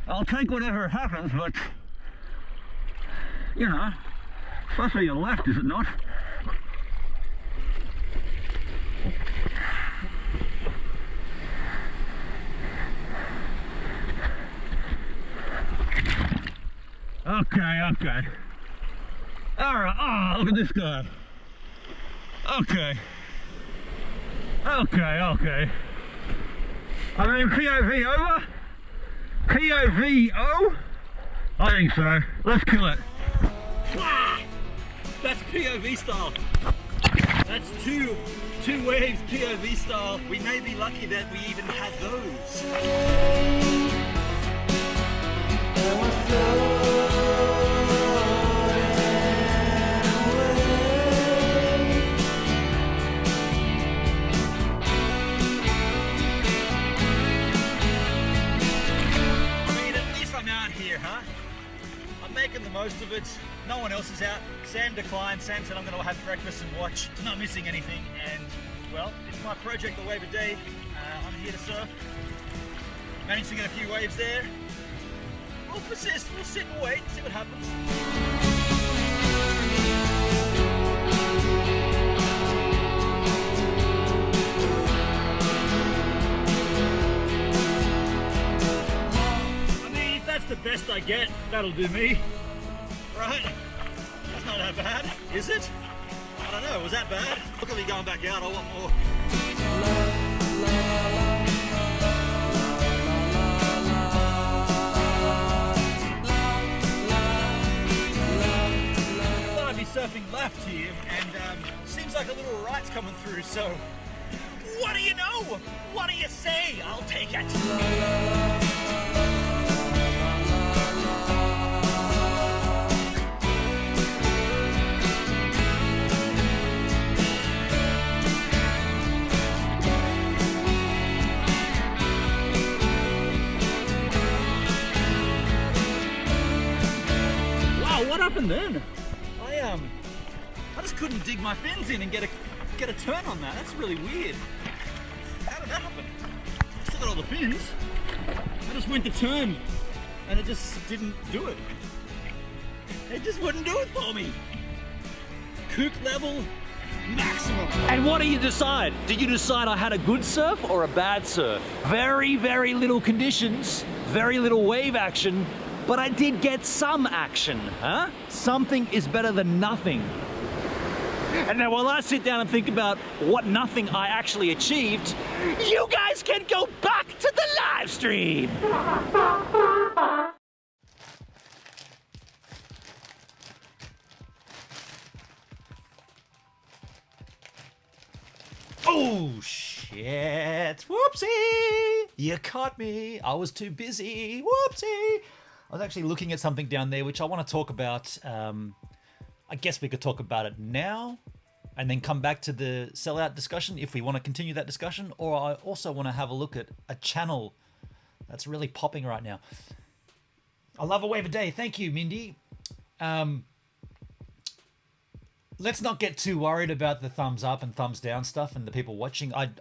I'll take whatever happens, but you know, it's supposed to be your left, is it not? Okay. Alright, oh, look at this guy. Okay. I mean, POV over? POV-O? I think so. Let's kill it. That's POV style. That's two waves POV style. We may be lucky that we even had those. Making the most of it. No one else is out. Sam declined. Sam said I'm going to have breakfast and watch. Not missing anything. And well, it's my project, the wave a day. I'm here to surf. Managed to get a few waves there. We'll persist. We'll sit and wait. See what happens. The best I get, that'll do me. Right? That's not that bad, is it? I don't know, was that bad? Look at me going back out, I want more. Thought I'd be surfing left here, and seems like a little right's coming through, so what do you know? What do you say? I'll take it. Wow, what happened then? I just couldn't dig my fins in and get a turn on that. That's really weird. How did that happen? Still got all the fins. I just went to turn and it just didn't do it. It just wouldn't do it for me. Kook level maximum. And what do you decide? Did you decide I had a good surf or a bad surf? Very, very little conditions, very little wave action, but I did get some action, huh? Something is better than nothing. And now while I sit down and think about what nothing I actually achieved, you guys can go back to the live stream. Oh shit! Whoopsie! You caught me. I was too busy. Whoopsie! I was actually looking at something down there which I want to talk about. I guess we could talk about it now and then come back to the sellout discussion if we want to continue that discussion, or I also want to have a look at a channel that's really popping right now. I love a wave a day. Thank you, Mindy. Let's not get too worried about the thumbs up and thumbs down stuff and the people watching. I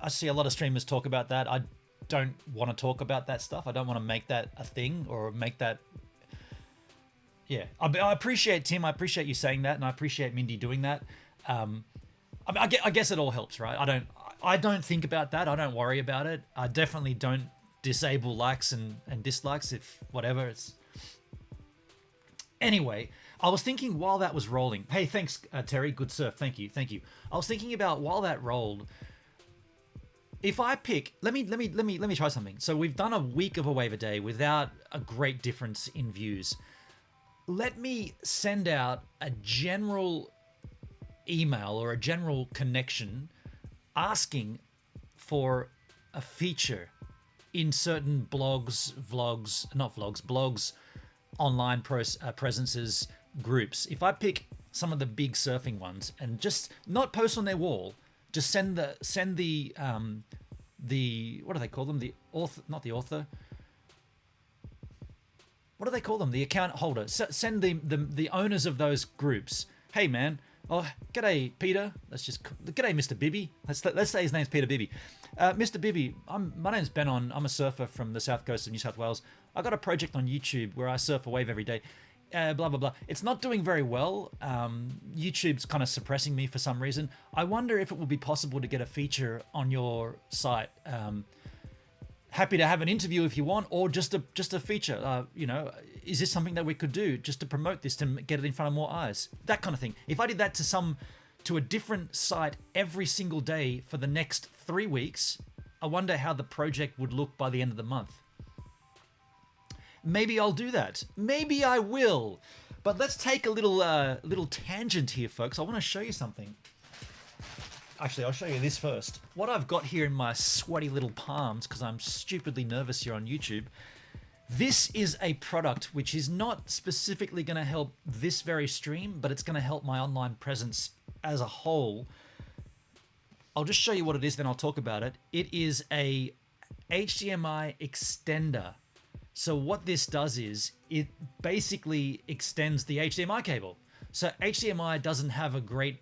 see a lot of streamers talk about that. I don't want to talk about that stuff. I don't want to make that a thing or make that. Yeah, I appreciate Tim. I appreciate you saying that, and I appreciate Mindy doing that. I guess it all helps, right? I don't think about that. I don't worry about it. I definitely don't disable likes and dislikes if whatever. It's anyway. I was thinking while that was rolling. Hey, thanks, Terry. Good surf. Thank you. I was thinking about while that rolled. If I pick, let me try something. So we've done a week of a wave a day without a great difference in views. Let me send out a general email or a general connection asking for a feature in certain blogs, online presences, groups. If I pick some of the big surfing ones and just not post on their wall, just send the what do they call them? The author, not the author. What do they call them? The account holder. Send the owners of those groups. Hey man, oh g'day Peter. G'day Mr. Bibby. Let's say his name's Peter Bibby. Mr. Bibby, my name's Ben. I'm a surfer from the south coast of New South Wales. I got a project on YouTube where I surf a wave every day. Blah blah blah. It's not doing very well. YouTube's kind of suppressing me for some reason. I wonder if it will be possible to get a feature on your site. Happy to have an interview if you want, or just a feature. Is this something that we could do just to promote this, to get it in front of more eyes? That kind of thing. If I did that to a different site every single day for the next 3 weeks, I wonder how the project would look by the end of the month. Maybe I'll do that. Maybe I will. But let's take a little tangent here, folks. I want to show you something. Actually, I'll show you this first. What I've got here in my sweaty little palms, because I'm stupidly nervous here on YouTube. This is a product which is not specifically going to help this very stream, but it's going to help my online presence as a whole. I'll just show you what it is, then I'll talk about it. It is a HDMI extender. So what this does is it basically extends the HDMI cable. So HDMI doesn't have a great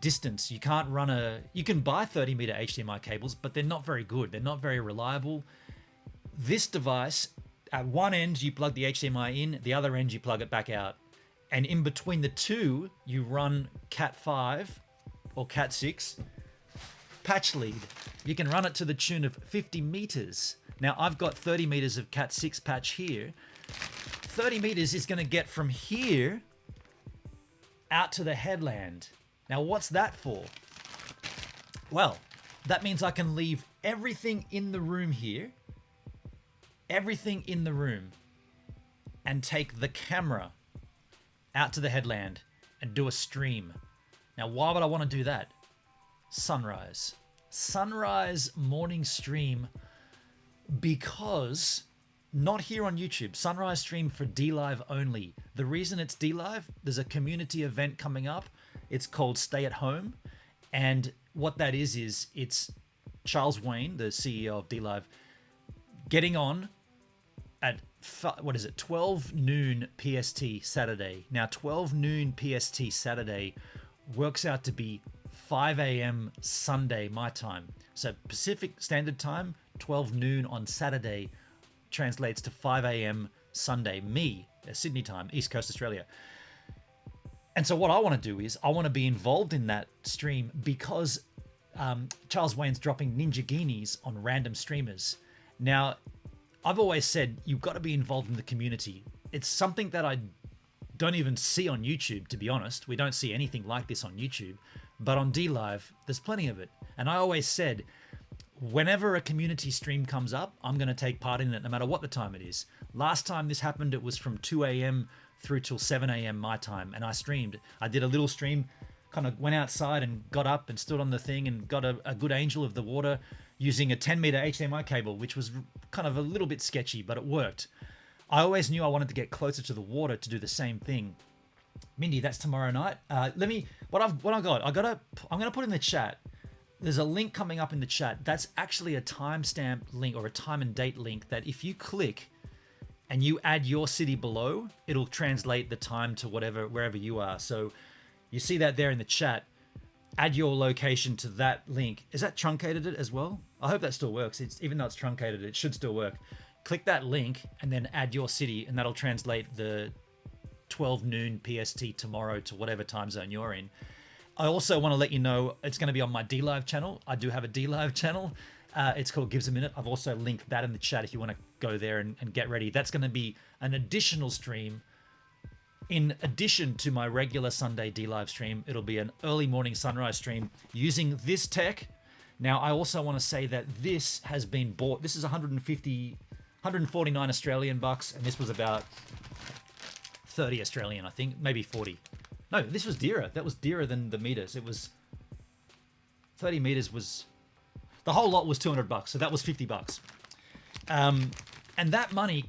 distance. You can't run you can buy 30-meter HDMI cables, but they're not very good. They're not very reliable. This device, at one end you plug the HDMI in, the other end you plug it back out. And in between the two, you run Cat 5 or Cat 6 patch lead. You can run it to the tune of 50 meters. Now I've got 30 meters of Cat 6 patch here. 30 meters is going to get from here out to the headland. Now what's that for? Well, that means I can leave everything in the room here, everything in the room, and take the camera out to the headland and do a stream. Now, why would I want to do that? Sunrise. Sunrise morning stream, because not here on YouTube. Sunrise stream for DLive only. The reason it's DLive, there's a community event coming up. It's called Stay at Home. And what that is it's Charles Wayne, the CEO of DLive, getting on at 12 noon PST Saturday. Now 12 noon PST Saturday works out to be 5 a.m. Sunday my time. So Pacific Standard Time, 12 noon on Saturday translates to 5 a.m. Sunday, Sydney time, East Coast Australia. And so what I want to do is I want to be involved in that stream because Charles Wayne's dropping Ninja Guineas on random streamers. Now, I've always said you've got to be involved in the community. It's something that I don't even see on YouTube, to be honest. We don't see anything like this on YouTube. But on DLive, there's plenty of it. And I always said, whenever a community stream comes up, I'm going to take part in it no matter what the time it is. Last time this happened, it was from 2 a.m. through till 7 a.m. my time. And I streamed. I did a little stream, kind of went outside and got up and stood on the thing and got a good angel of the water using a 10-meter HDMI cable, which was kind of a little bit sketchy, but it worked. I always knew I wanted to get closer to the water to do the same thing. Mindy, that's tomorrow night. I'm going to put in the chat. There's a link coming up in the chat. That's actually a timestamp link or a time and date link that if you click and you add your city below, it'll translate the time to wherever you are. So you see that there in the chat. Add your location to that link. Is that truncated it as well? I hope that still works. Even though it's truncated, it should still work. Click that link and then add your city, and that'll translate the 12 noon PST tomorrow to whatever time zone you're in. I also want to let you know it's going to be on my DLive channel. I do have a DLive channel. It's called Gives a Minute. I've also linked that in the chat if you want to go there and get ready. That's going to be an additional stream. In addition to my regular Sunday DLive stream, it'll be an early morning sunrise stream using this tech. Now, I also want to say that this has been bought. This is 149 Australian bucks, and this was about 30 Australian, I think, maybe 40. No, this was dearer. That was dearer than the meters. It was 30 meters was, the whole lot was 200 bucks. So that was 50 bucks. And that money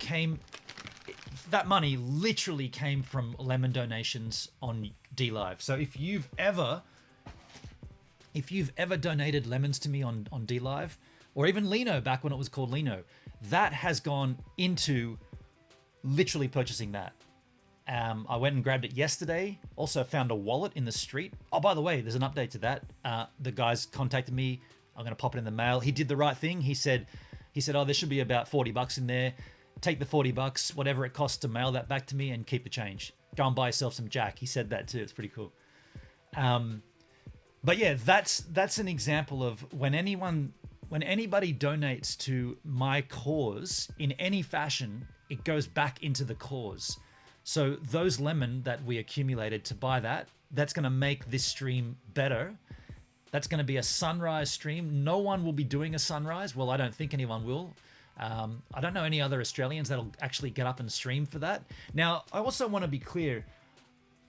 literally came from lemon donations on DLive. So if you've ever donated lemons to me on DLive, or even Lino back when it was called Lino, that has gone into literally purchasing that. I went and grabbed it yesterday. Also found a wallet in the street. Oh, by the way, there's an update to that. The guys contacted me. I'm going to pop it in the mail. He did the right thing. He said, oh, there should be about 40 bucks in there. Take the 40 bucks, whatever it costs to mail that back to me, and keep the change. Go and buy yourself some Jack. He said that too. It's pretty cool. But yeah, that's an example of when anybody donates to my cause in any fashion, it goes back into the cause. So those lemon that we accumulated to buy that's going to make this stream better. That's going to be a sunrise stream. No one will be doing a sunrise. Well, I don't think anyone will. I don't know any other Australians that'll actually get up and stream for that. Now, I also want to be clear.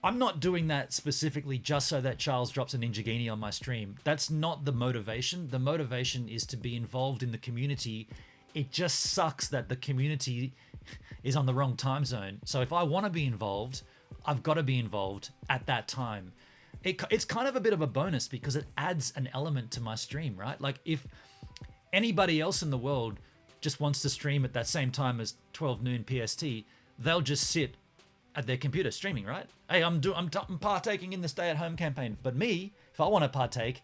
I'm not doing that specifically just so that Charles drops a Ninja Guinea on my stream. That's not the motivation. The motivation is to be involved in the community. It just sucks that the community is on the wrong time zone. So if I want to be involved, I've got to be involved at that time. It's kind of a bit of a bonus because it adds an element to my stream, right? Like if anybody else in the world just wants to stream at that same time as 12 noon PST, they'll just sit at their computer streaming, right? Hey, I'm partaking in the stay-at-home campaign. But me, if I want to partake,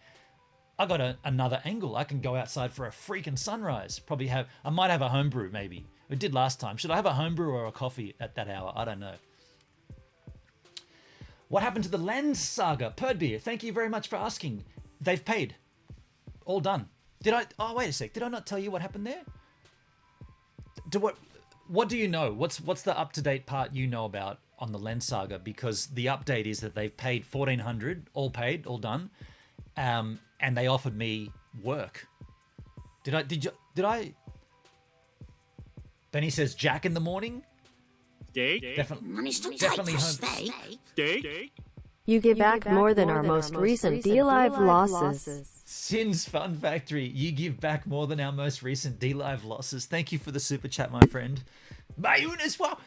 I got another angle. I can go outside for a freaking sunrise. I might have a homebrew maybe. We did last time. Should I have a homebrew or a coffee at that hour? I don't know. What happened to the Lens saga? Perdbeer, thank you very much for asking. They've paid. All done. Oh, wait a sec. Did I not tell you what happened there? What do you know? What's the up-to-date part you know about on the Lens saga? Because the update is that they've paid $1,400, all paid, all done. and they offered me work. Did I? Benny says Jack in the morning. Steak. Definitely home. Steak. You give back more than our most recent D-Live losses. Sin's Fun Factory, you give back more than our most recent D-Live losses. Thank you for the super chat, my friend. Mayunas, wow.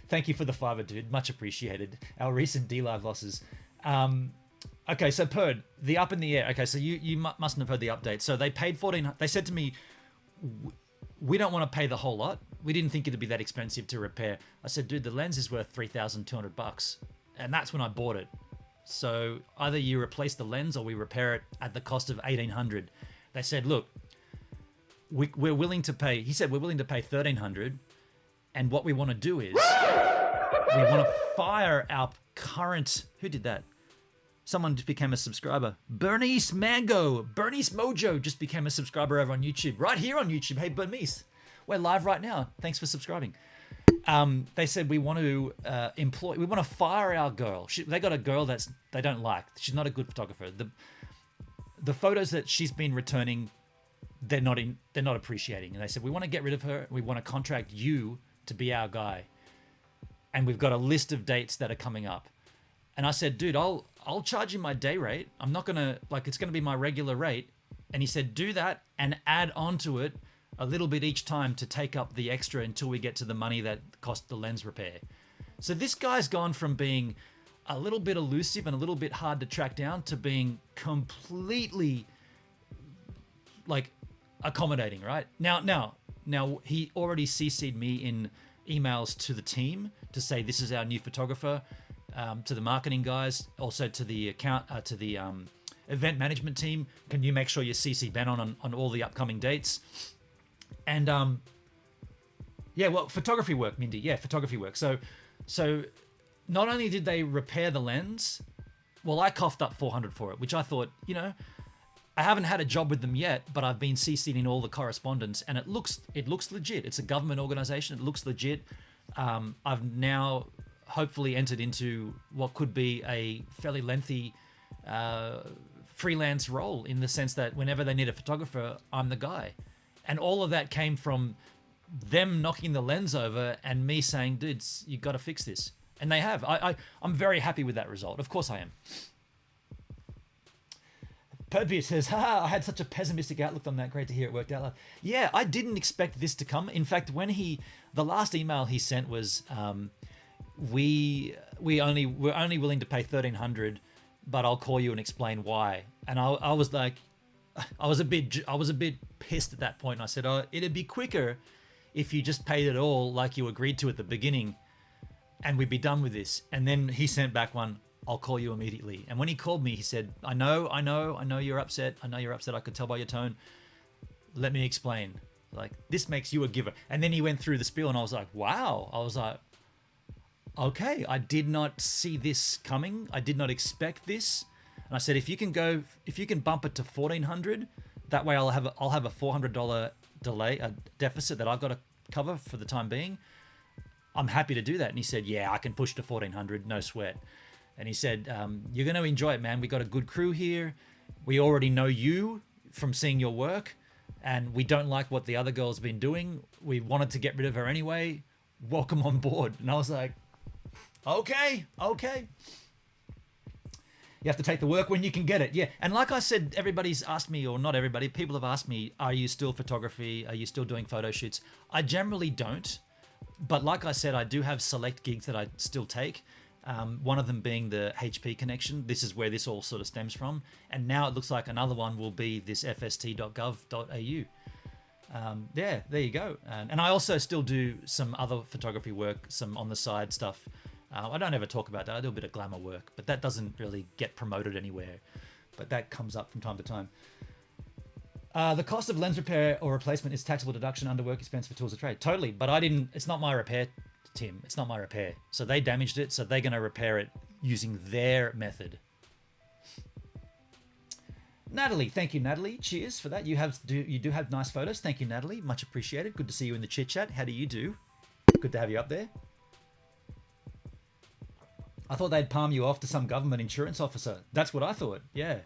Thank you for the fiver, dude. Much appreciated. Our recent D-Live losses. Okay, so Perd, the up in the air. Okay, so you mustn't have heard the update. So they paid 14. They said to me, we don't want to pay the whole lot. We didn't think it'd be that expensive to repair. I said, dude, the lens is worth $3,200, and that's when I bought it. So either you replace the lens or we repair it at the cost of $1,800. They said, look, we're willing to pay. He said we're willing to pay $1,300, and what we want to do is we want to fire our current. Who did that? Someone just became a subscriber. Bernice Mojo just became a subscriber over on YouTube. Right here on YouTube. Hey, Bernice, we're live right now. Thanks for subscribing. They said we want to we want to fire our girl. They got a girl they don't like. She's not a good photographer. The photos that she's been returning, they're not appreciating. And they said we want to get rid of her. We want to contract you to be our guy. And we've got a list of dates that are coming up. And I said, dude, I'll charge you my day rate. I'm not gonna it's gonna be my regular rate. And he said, do that and add onto it a little bit each time to take up the extra until we get to the money that cost the lens repair. So this guy's gone from being a little bit elusive and a little bit hard to track down to being completely accommodating, right? Now he already CC'd me in emails to the team to say this is our new photographer, to the marketing guys, also to the event management team. Can you make sure you CC Ben on all the upcoming dates? And photography work, Mindy. Yeah, photography work. So not only did they repair the lens, well, I coughed up $400 for it, which I thought, I haven't had a job with them yet, but I've been CC'd in all the correspondence, and it looks legit. It's a government organization. It looks legit. I've now hopefully entered into what could be a fairly lengthy freelance role, in the sense that whenever they need a photographer, I'm the guy. And all of that came from them knocking the lens over and me saying, dudes, you got to fix this. And they have. I'm very happy with that result. Of course I am. Perdbeer says, I had such a pessimistic outlook on that. Great to hear it worked out. Yeah, I didn't expect this to come. In fact, the last email he sent was, we're only willing to pay $1,300, but I'll call you and explain why. And I was like, I was a bit pissed at that point. And I said, it'd be quicker if you just paid it all like you agreed to at the beginning, and we'd be done with this. And then he sent back one, I'll call you immediately. And when he called me, he said, I know you're upset. I could tell by your tone. Let me explain. This makes you a giver. And then he went through the spiel, and I was like, wow. I was like, okay, I did not see this coming. I did not expect this. And I said, if you can bump it to $1,400, that way I'll have a $400 deficit that I've got to cover for the time being. I'm happy to do that. And he said, yeah, I can push to $1,400, no sweat. And he said, you're going to enjoy it, man. We got a good crew here. We already know you from seeing your work, and we don't like what the other girl's been doing. We wanted to get rid of her anyway. Welcome on board. And I was like, okay. You have to take the work when you can get it. Yeah. And like I said, everybody's asked me, or not everybody, people have asked me, are you still photography? Are you still doing photo shoots? I generally don't. But like I said, I do have select gigs that I still take. One of them being the HP connection. This is where this all sort of stems from. And now it looks like another one will be this fst.gov.au. Yeah, there you go. And I also still do some other photography work, some on the side stuff. I don't ever talk about that. I do a bit of glamour work, but that doesn't really get promoted anywhere. But that comes up from time to time. The cost of lens repair or replacement is taxable deduction under work expense for tools of trade. Totally, but it's not my repair, Tim. It's not my repair. So they damaged it, so they're going to repair it using their method. Natalie, thank you, Natalie. Cheers for that. You do have nice photos. Thank you, Natalie. Much appreciated. Good to see you in the chit chat. How do you do? Good to have you up there. I thought they'd palm you off to some government insurance officer. That's what I thought. Yeah.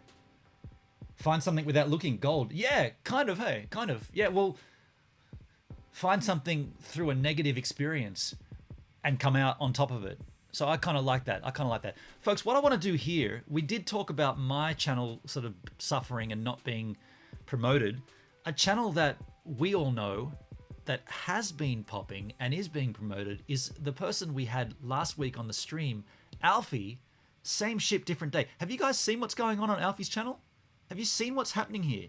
Find something without looking. Gold. Yeah, kind of, hey. Kind of. Yeah, well, find something through a negative experience and come out on top of it. So I kind of like that. Folks, what I want to do here, we did talk about my channel sort of suffering and not being promoted. A channel that we all know that has been popping and is being promoted is the person we had last week on the stream, Alfie. Same ship, different day. Have you guys seen what's going on Alfie's channel? Have you seen what's happening here?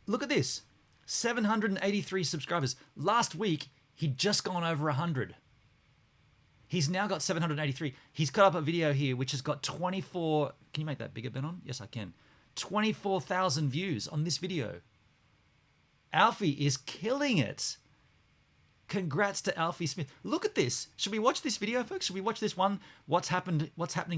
Look at this. 783 subscribers. Last week, he'd just gone over 100. He's now got 783. He's cut up a video here which has got 24... Can you make that bigger, Benon? Yes, I can. 24,000 views on this video. Alfie is killing it. Congrats to Alfie Smith. Look at this. Should we watch this video, folks? Should we watch this one? What's happening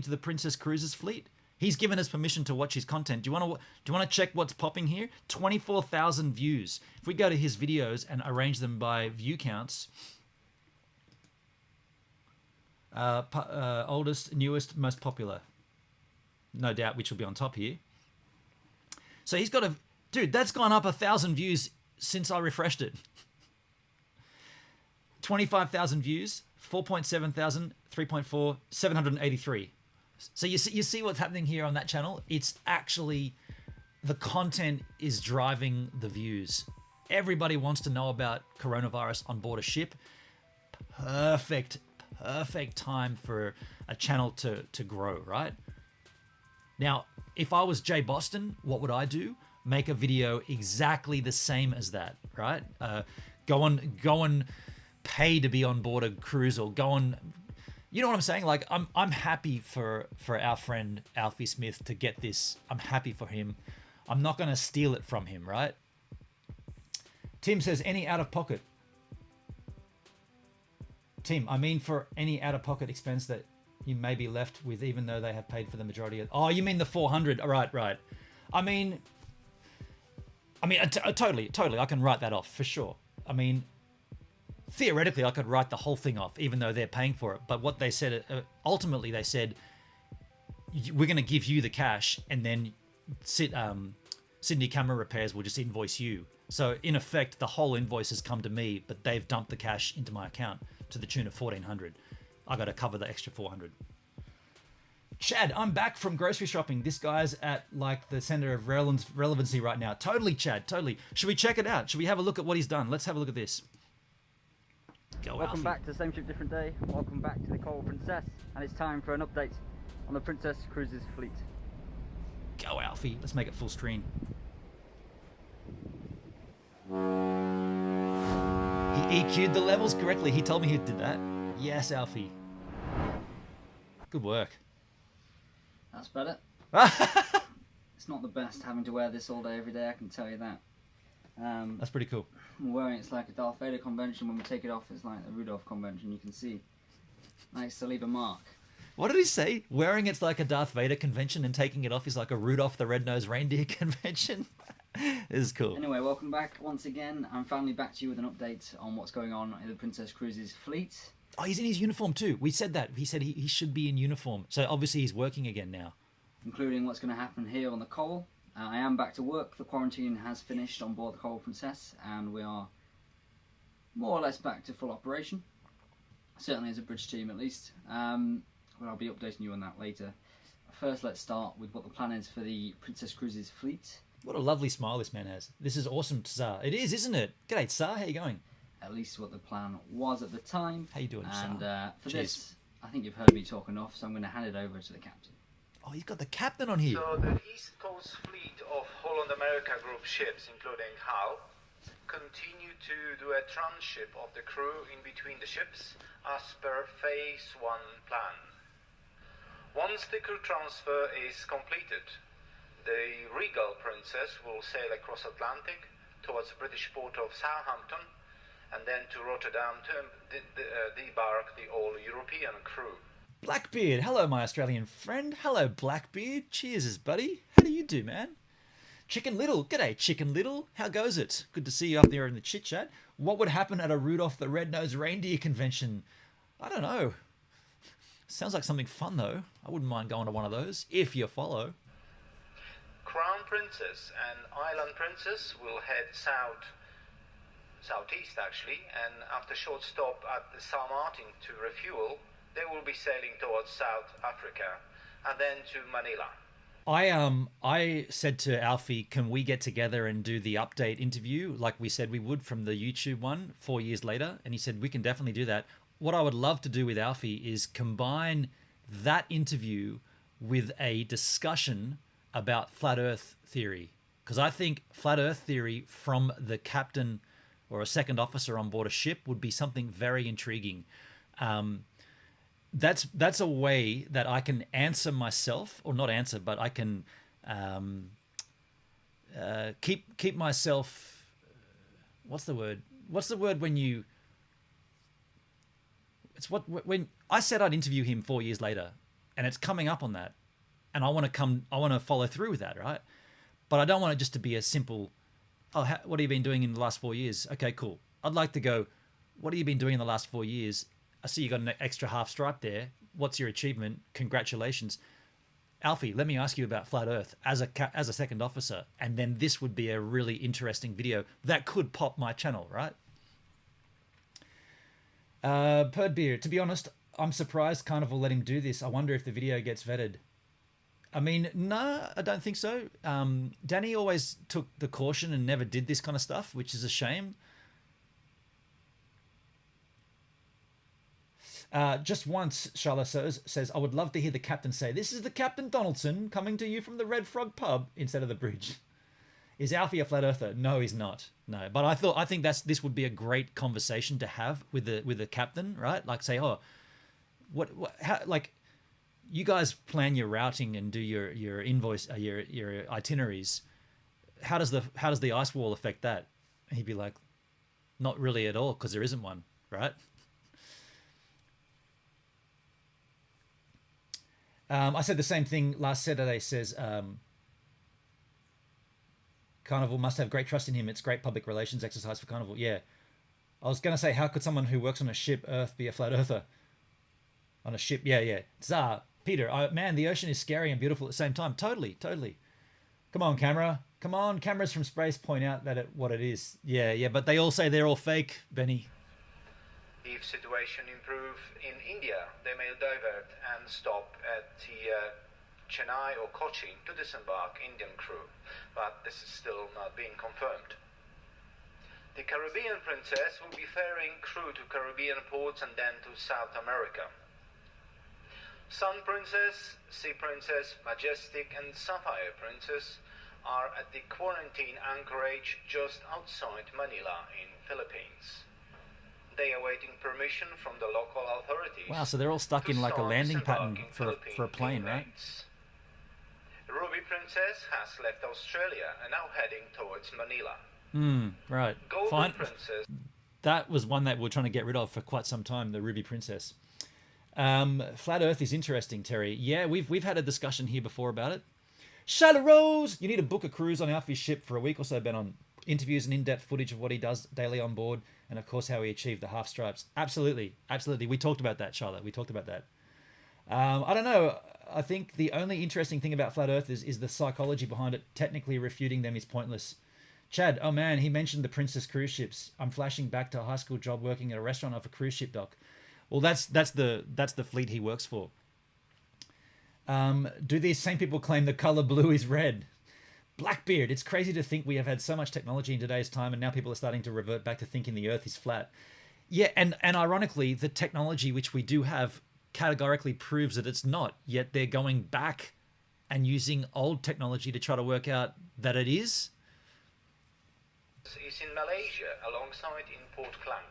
to the Princess Cruises fleet? He's given us permission to watch his content. Do you want to check what's popping here? 24,000 views. If we go to his videos and arrange them by view counts... oldest, newest, most popular. No doubt which will be on top here. So he's got a... Dude, that's gone up 1,000 views since I refreshed it. 25,000 views, 4.7 thousand, 3.4, 783. So you see what's happening here on that channel? It's actually... The content is driving the views. Everybody wants to know about coronavirus on board a ship. Perfect time for a channel to grow, right? Now, if I was Jay Boston, what would I do? Make a video exactly the same as that, right? Go on, pay to be on board a cruise, or go on. You know what I'm saying? Like, I'm happy for our friend Alfie Smith to get this. I'm happy for him. I'm not going to steal it from him, right? Tim says, any out of pocket. Tim, I mean for any out-of-pocket expense that you may be left with, even though they have paid for the majority of... Oh, you mean the 400? Right. I mean, totally. I can write that off for sure. I mean, theoretically, I could write the whole thing off, even though they're paying for it. But what they said, ultimately, they said, we're going to give you the cash, and then Sydney Camera Repairs will just invoice you. So, in effect, the whole invoice has come to me, but they've dumped the cash into my account to the tune of 1,400. I got to cover the extra 400. Chad, I'm back from grocery shopping. This guy's at like the center of relevancy right now. Totally, Chad, totally. Should we check it out? Should we have a look at what he's done? Let's have a look at this. Welcome back to Same Ship Different Day. Welcome back to the Coral Princess, and it's time for an update on the Princess Cruises fleet. Go, Alfie. Let's make it full screen. He EQ'd the levels correctly. He told me he did that. Yes, Alfie. Good work. That's better. It's not the best having to wear this all day every day, I can tell you that. That's pretty cool. I'm wearing it's like a Darth Vader convention. When we take it off, it's like a Rudolph convention. You can see. Likes to leave a mark. What did he say? Wearing it's like a Darth Vader convention and taking it off is like a Rudolph the Red-Nosed Reindeer convention. This is cool. Anyway, welcome back once again. I'm finally back to you with an update on what's going on in the Princess Cruises fleet. Oh, he's in his uniform too. We said that. He said he should be in uniform. So obviously he's working again now. Including what's going to happen here on the Coral. I am back to work. The quarantine has finished on board the Coral Princess, and we are more or less back to full operation. Certainly as a bridge team at least. But I'll be updating you on that later. First, let's start with what the plan is for the Princess Cruises fleet. What a lovely smile this man has. This is awesome, Tsar. It is, isn't it? G'day, Tsar. How you going? At least what the plan was at the time. How you doing, Tsar? And for Cheers. this, I think you've heard me talk enough, so I'm going to hand it over to the captain. Oh, he's got the captain on here. So the East Coast fleet of Holland America Group ships, including Hull, continue to do a transship of the crew in between the ships as per Phase 1 plan. Once the crew transfer is completed, the Regal Princess will sail across Atlantic towards the British port of Southampton and then to Rotterdam to debark the all-European crew. Blackbeard. Hello, my Australian friend. Hello, Blackbeard. Cheers, buddy. How do you do, man? Chicken Little. G'day, Chicken Little. How goes it? Good to see you up there in the chit-chat. What would happen at a Rudolph the Red-Nosed Reindeer convention? I don't know. Sounds like something fun, though. I wouldn't mind going to one of those, if you follow. Crown Princess and Island Princess will head southeast actually, and after a short stop at the San Martin to refuel, they will be sailing towards South Africa and then to Manila. I said to Alfie, can we get together and do the update interview like we said we would from the YouTube one 4 years later? And he said we can definitely do that. What I would love to do with Alfie is combine that interview with a discussion about flat Earth theory, because I think flat Earth theory from the captain or a second officer on board a ship would be something very intriguing. That's a way that I can answer myself, or not answer, but I can keep myself. What's the word? What's the word when you? It's when I said I'd interview him 4 years later, and it's coming up on that, and I want to follow through with that, right? But I don't want it just to be a simple, oh, what have you been doing in the last 4 years? Okay, cool. I'd like to go, what have you been doing in the last 4 years? I see you got an extra half stripe there. What's your achievement? Congratulations. Alfie, let me ask you about flat Earth as a second officer, and then this would be a really interesting video that could pop my channel, right? Perdbeer, to be honest, I'm surprised Carnival let him do this. I wonder if the video gets vetted. I mean, no, I don't think so. Danny always took the caution and never did this kind of stuff, which is a shame. Just once, Charlotte says, I would love to hear the captain say, this is the Captain Donaldson coming to you from the Red Frog pub instead of the bridge. Is Alfie a flat earther? No, he's not. No, but I think this would be a great conversation to have with the captain, right? Like say, oh, how, like, you guys plan your routing and do your invoice, your itineraries. How does the ice wall affect that? And he'd be like, not really at all, because there isn't one, right? I said the same thing last Saturday. Says Carnival must have great trust in him. It's great public relations exercise for Carnival. Yeah, I was gonna say, how could someone who works on a ship Earth be a flat earther? On a ship, yeah. Tsar, Peter, man, the ocean is scary and beautiful at the same time. Totally. Come on, camera. Come on, cameras from space point out what it is. Yeah, but they all say they're all fake, Benny. If situation improve in India, they may divert and stop at the Chennai or Kochi to disembark Indian crew, but this is still not being confirmed. The Caribbean Princess will be ferrying crew to Caribbean ports and then to South America. Sun Princess, Sea Princess, Majestic and Sapphire Princess are at the quarantine anchorage just outside Manila in Philippines. They are waiting permission from the local authorities. Wow, so they're all stuck in like a landing pattern for a plane, right? Ruby Princess has left Australia and now heading towards Manila. Right. Golden Fine. Princess. That was one that we were trying to get rid of for quite some time, the Ruby Princess. Flat Earth is interesting, Terry. Yeah, we've had a discussion here before about it. Shallow Rose! You need to book a cruise on Alfie's ship for a week or so, Ben, on interviews and in-depth footage of what he does daily on board, and of course how he achieved the half stripes. Absolutely. We talked about that, Charlotte. We talked about that. I don't know. I think the only interesting thing about Flat Earth is the psychology behind it. Technically refuting them is pointless. Chad, oh man, he mentioned the Princess cruise ships. I'm flashing back to a high school job working at a restaurant off a cruise ship dock. Well, that's the fleet he works for. Do these same people claim the color blue is red? Blackbeard, it's crazy to think we have had so much technology in today's time and now people are starting to revert back to thinking the earth is flat. Yeah, and ironically, the technology which we do have categorically proves that it's not, yet they're going back and using old technology to try to work out that it is. Is in Malaysia alongside in Port Klang.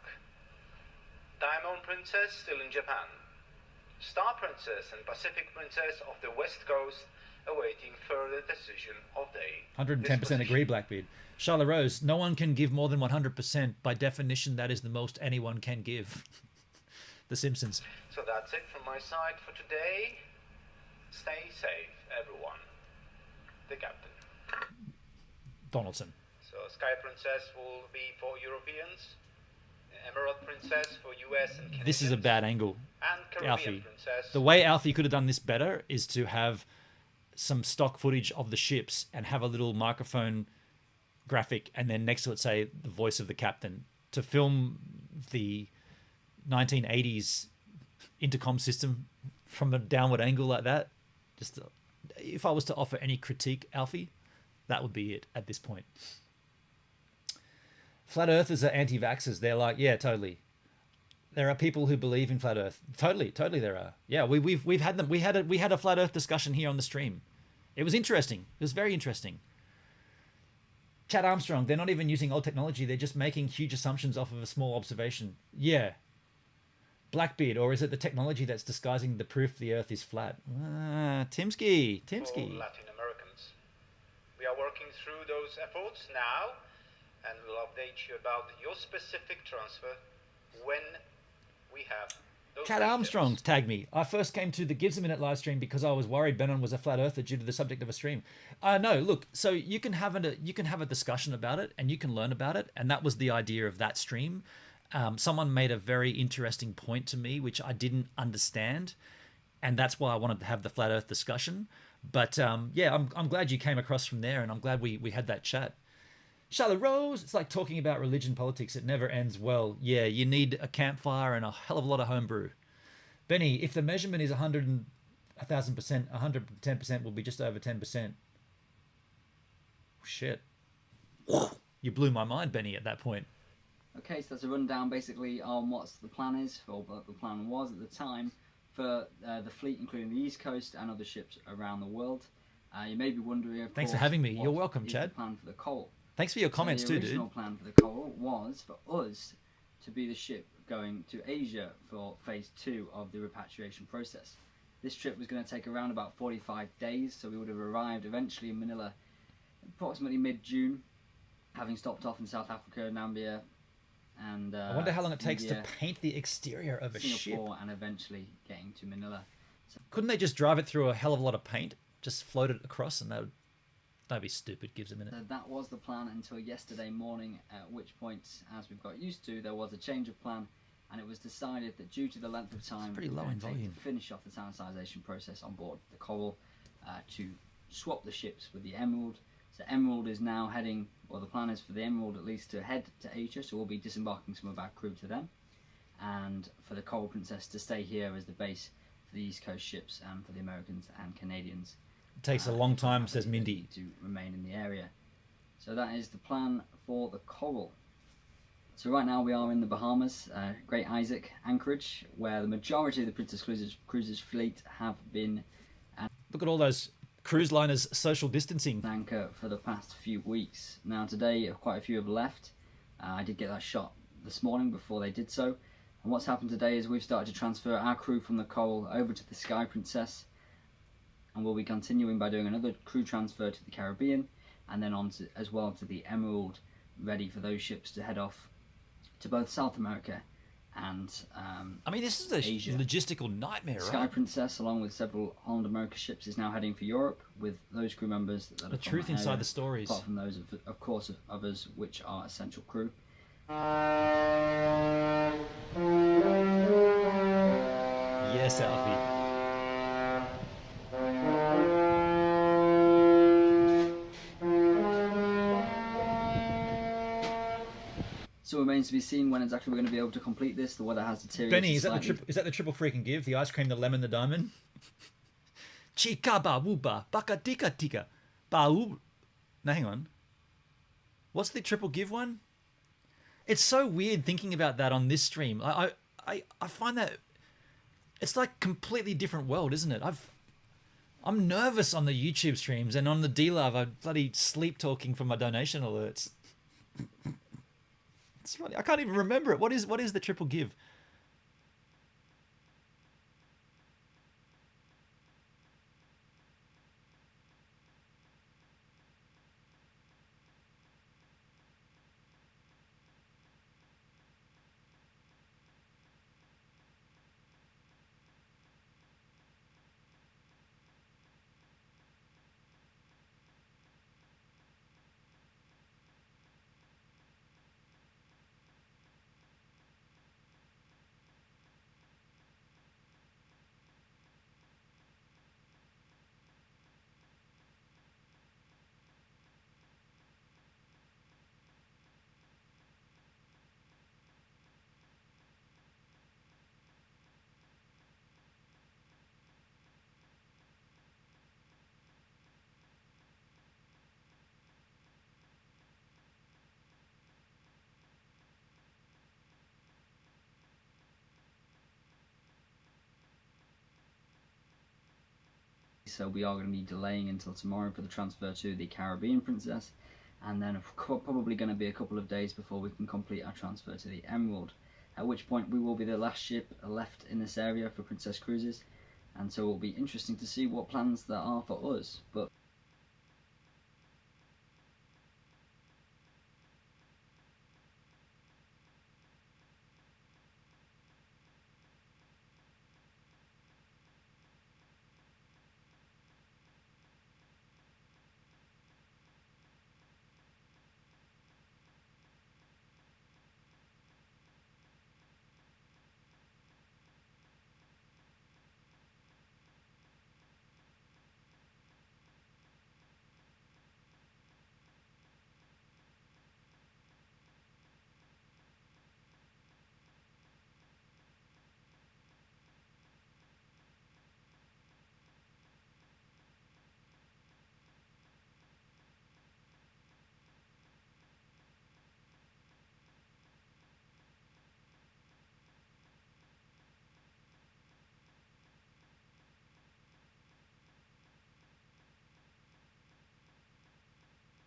Diamond Princess still in Japan. Star Princess and Pacific Princess of the West Coast awaiting further decision of the 110% agree, Blackbeard. Charlotte Rose, no one can give more than 100%. By definition, that is the most anyone can give. The Simpsons. So that's it from my side for today. Stay safe, everyone. The Captain. Donaldson. So Sky Princess will be for Europeans, Emerald Princess for US and Canadians. This is a bad angle, and Caribbean Alfie. Princess. The way Alfie could have done this better is to have some stock footage of the ships and have a little microphone graphic, and then next to it say the voice of the captain, to film the 1980s intercom system from a downward angle like that. Just if I was to offer any critique, Alfie, that would be it at this point. Flat earthers are anti-vaxxers. They're like, yeah, totally. There are people who believe in flat earth. Totally there are. Yeah, we've had them. We had a flat earth discussion here on the stream. It was interesting. It was very interesting. Chad Armstrong, they're not even using old technology. They're just making huge assumptions off of a small observation. Yeah. Blackbeard, or is it the technology that's disguising the proof the earth is flat? Timsky. For Latin Americans. We are working through those efforts now, and we'll update you about your specific transfer when we have those Chad details. Armstrong tagged me. I first came to the Gives a Minute live stream because I was worried Benon was a flat earther due to the subject of a stream. No, look, so you can have a discussion about it and you can learn about it, and that was the idea of that stream. Someone made a very interesting point to me which I didn't understand, and that's why I wanted to have the flat earth discussion. But yeah, I'm glad you came across from there, and I'm glad we had that chat. Charlotte Rose, it's like talking about religion politics. It never ends well. Yeah, you need a campfire and a hell of a lot of homebrew. Benny, if the measurement is 1,000%, 110% will be just over 10%. Shit. You blew my mind, Benny, at that point. Okay, so that's a rundown basically on what the plan is, or what the plan was at the time for the fleet, including the East Coast and other ships around the world. You may be wondering, of Thanks course, for having me. what You're welcome, is Chad. The plan for the Coral. Thanks for your comments so too, the dude. original plan for the Coral was for us to be the ship going to Asia for phase 2 of the repatriation process. This trip was going to take around about 45 days, so we would have arrived eventually in Manila approximately mid-June, having stopped off in South Africa, Namibia, and I wonder how long it takes India, to paint the exterior of a Singapore, ship. and eventually getting to Manila. So Couldn't they just drive it through a hell of a lot of paint? Just float it across, and that'd be stupid. Gives a minute. that was the plan until yesterday morning, at which point, as we've got used to, there was a change of plan, and it was decided that due to the length of time pretty it was low gonna in take volume. to finish off the sanitization process on board the Coral, to swap the ships with the Emerald. So Emerald is now heading, or the plan is for the Emerald at least to head to Asia, so we'll be disembarking some of our crew to them, and for the Coral Princess to stay here as the base for the East Coast ships and for the Americans and Canadians. It takes a long time, says Mindy. To remain in the area. So that is the plan for the Coral. So right now we are in the Bahamas, Great Isaac Anchorage, where the majority of the Princess Cruises fleet have been Look at all those cruise liners social distancing. anchor for the past few weeks. Now today quite a few have left. I did get that shot this morning before they did so. And what's happened today is we've started to transfer our crew from the Coral over to the Sky Princess, and we'll be continuing by doing another crew transfer to the Caribbean, and then on to, as well to the Emerald, ready for those ships to head off to both South America and I mean, this is a Asia. logistical nightmare, Sky right? Princess, along with several Holland America ships, is now heading for Europe with those crew members that are The from truth that inside area, the stories. apart from those of course of others which are essential crew. Yes, Alfie. So it remains to be seen when exactly we're going to be able to complete this. The weather has deteriorated Benny, is that slightly. the triple freaking give? The ice cream, the lemon, the diamond? Chica ba wooba, baka tika tika. Ba woo. No, hang on. What's the triple give one? It's so weird thinking about that on this stream. I find that it's like completely different world, isn't it? I'm nervous on the YouTube streams, and on the D-Love, I bloody sleep talking for my donation alerts. It's funny. I can't even remember it. What is the triple give? so we are going to be delaying until tomorrow for the transfer to the Caribbean Princess, and then probably going to be a couple of days before we can complete our transfer to the Emerald, at which point we will be the last ship left in this area for Princess Cruises, and so it will be interesting to see what plans there are for us. But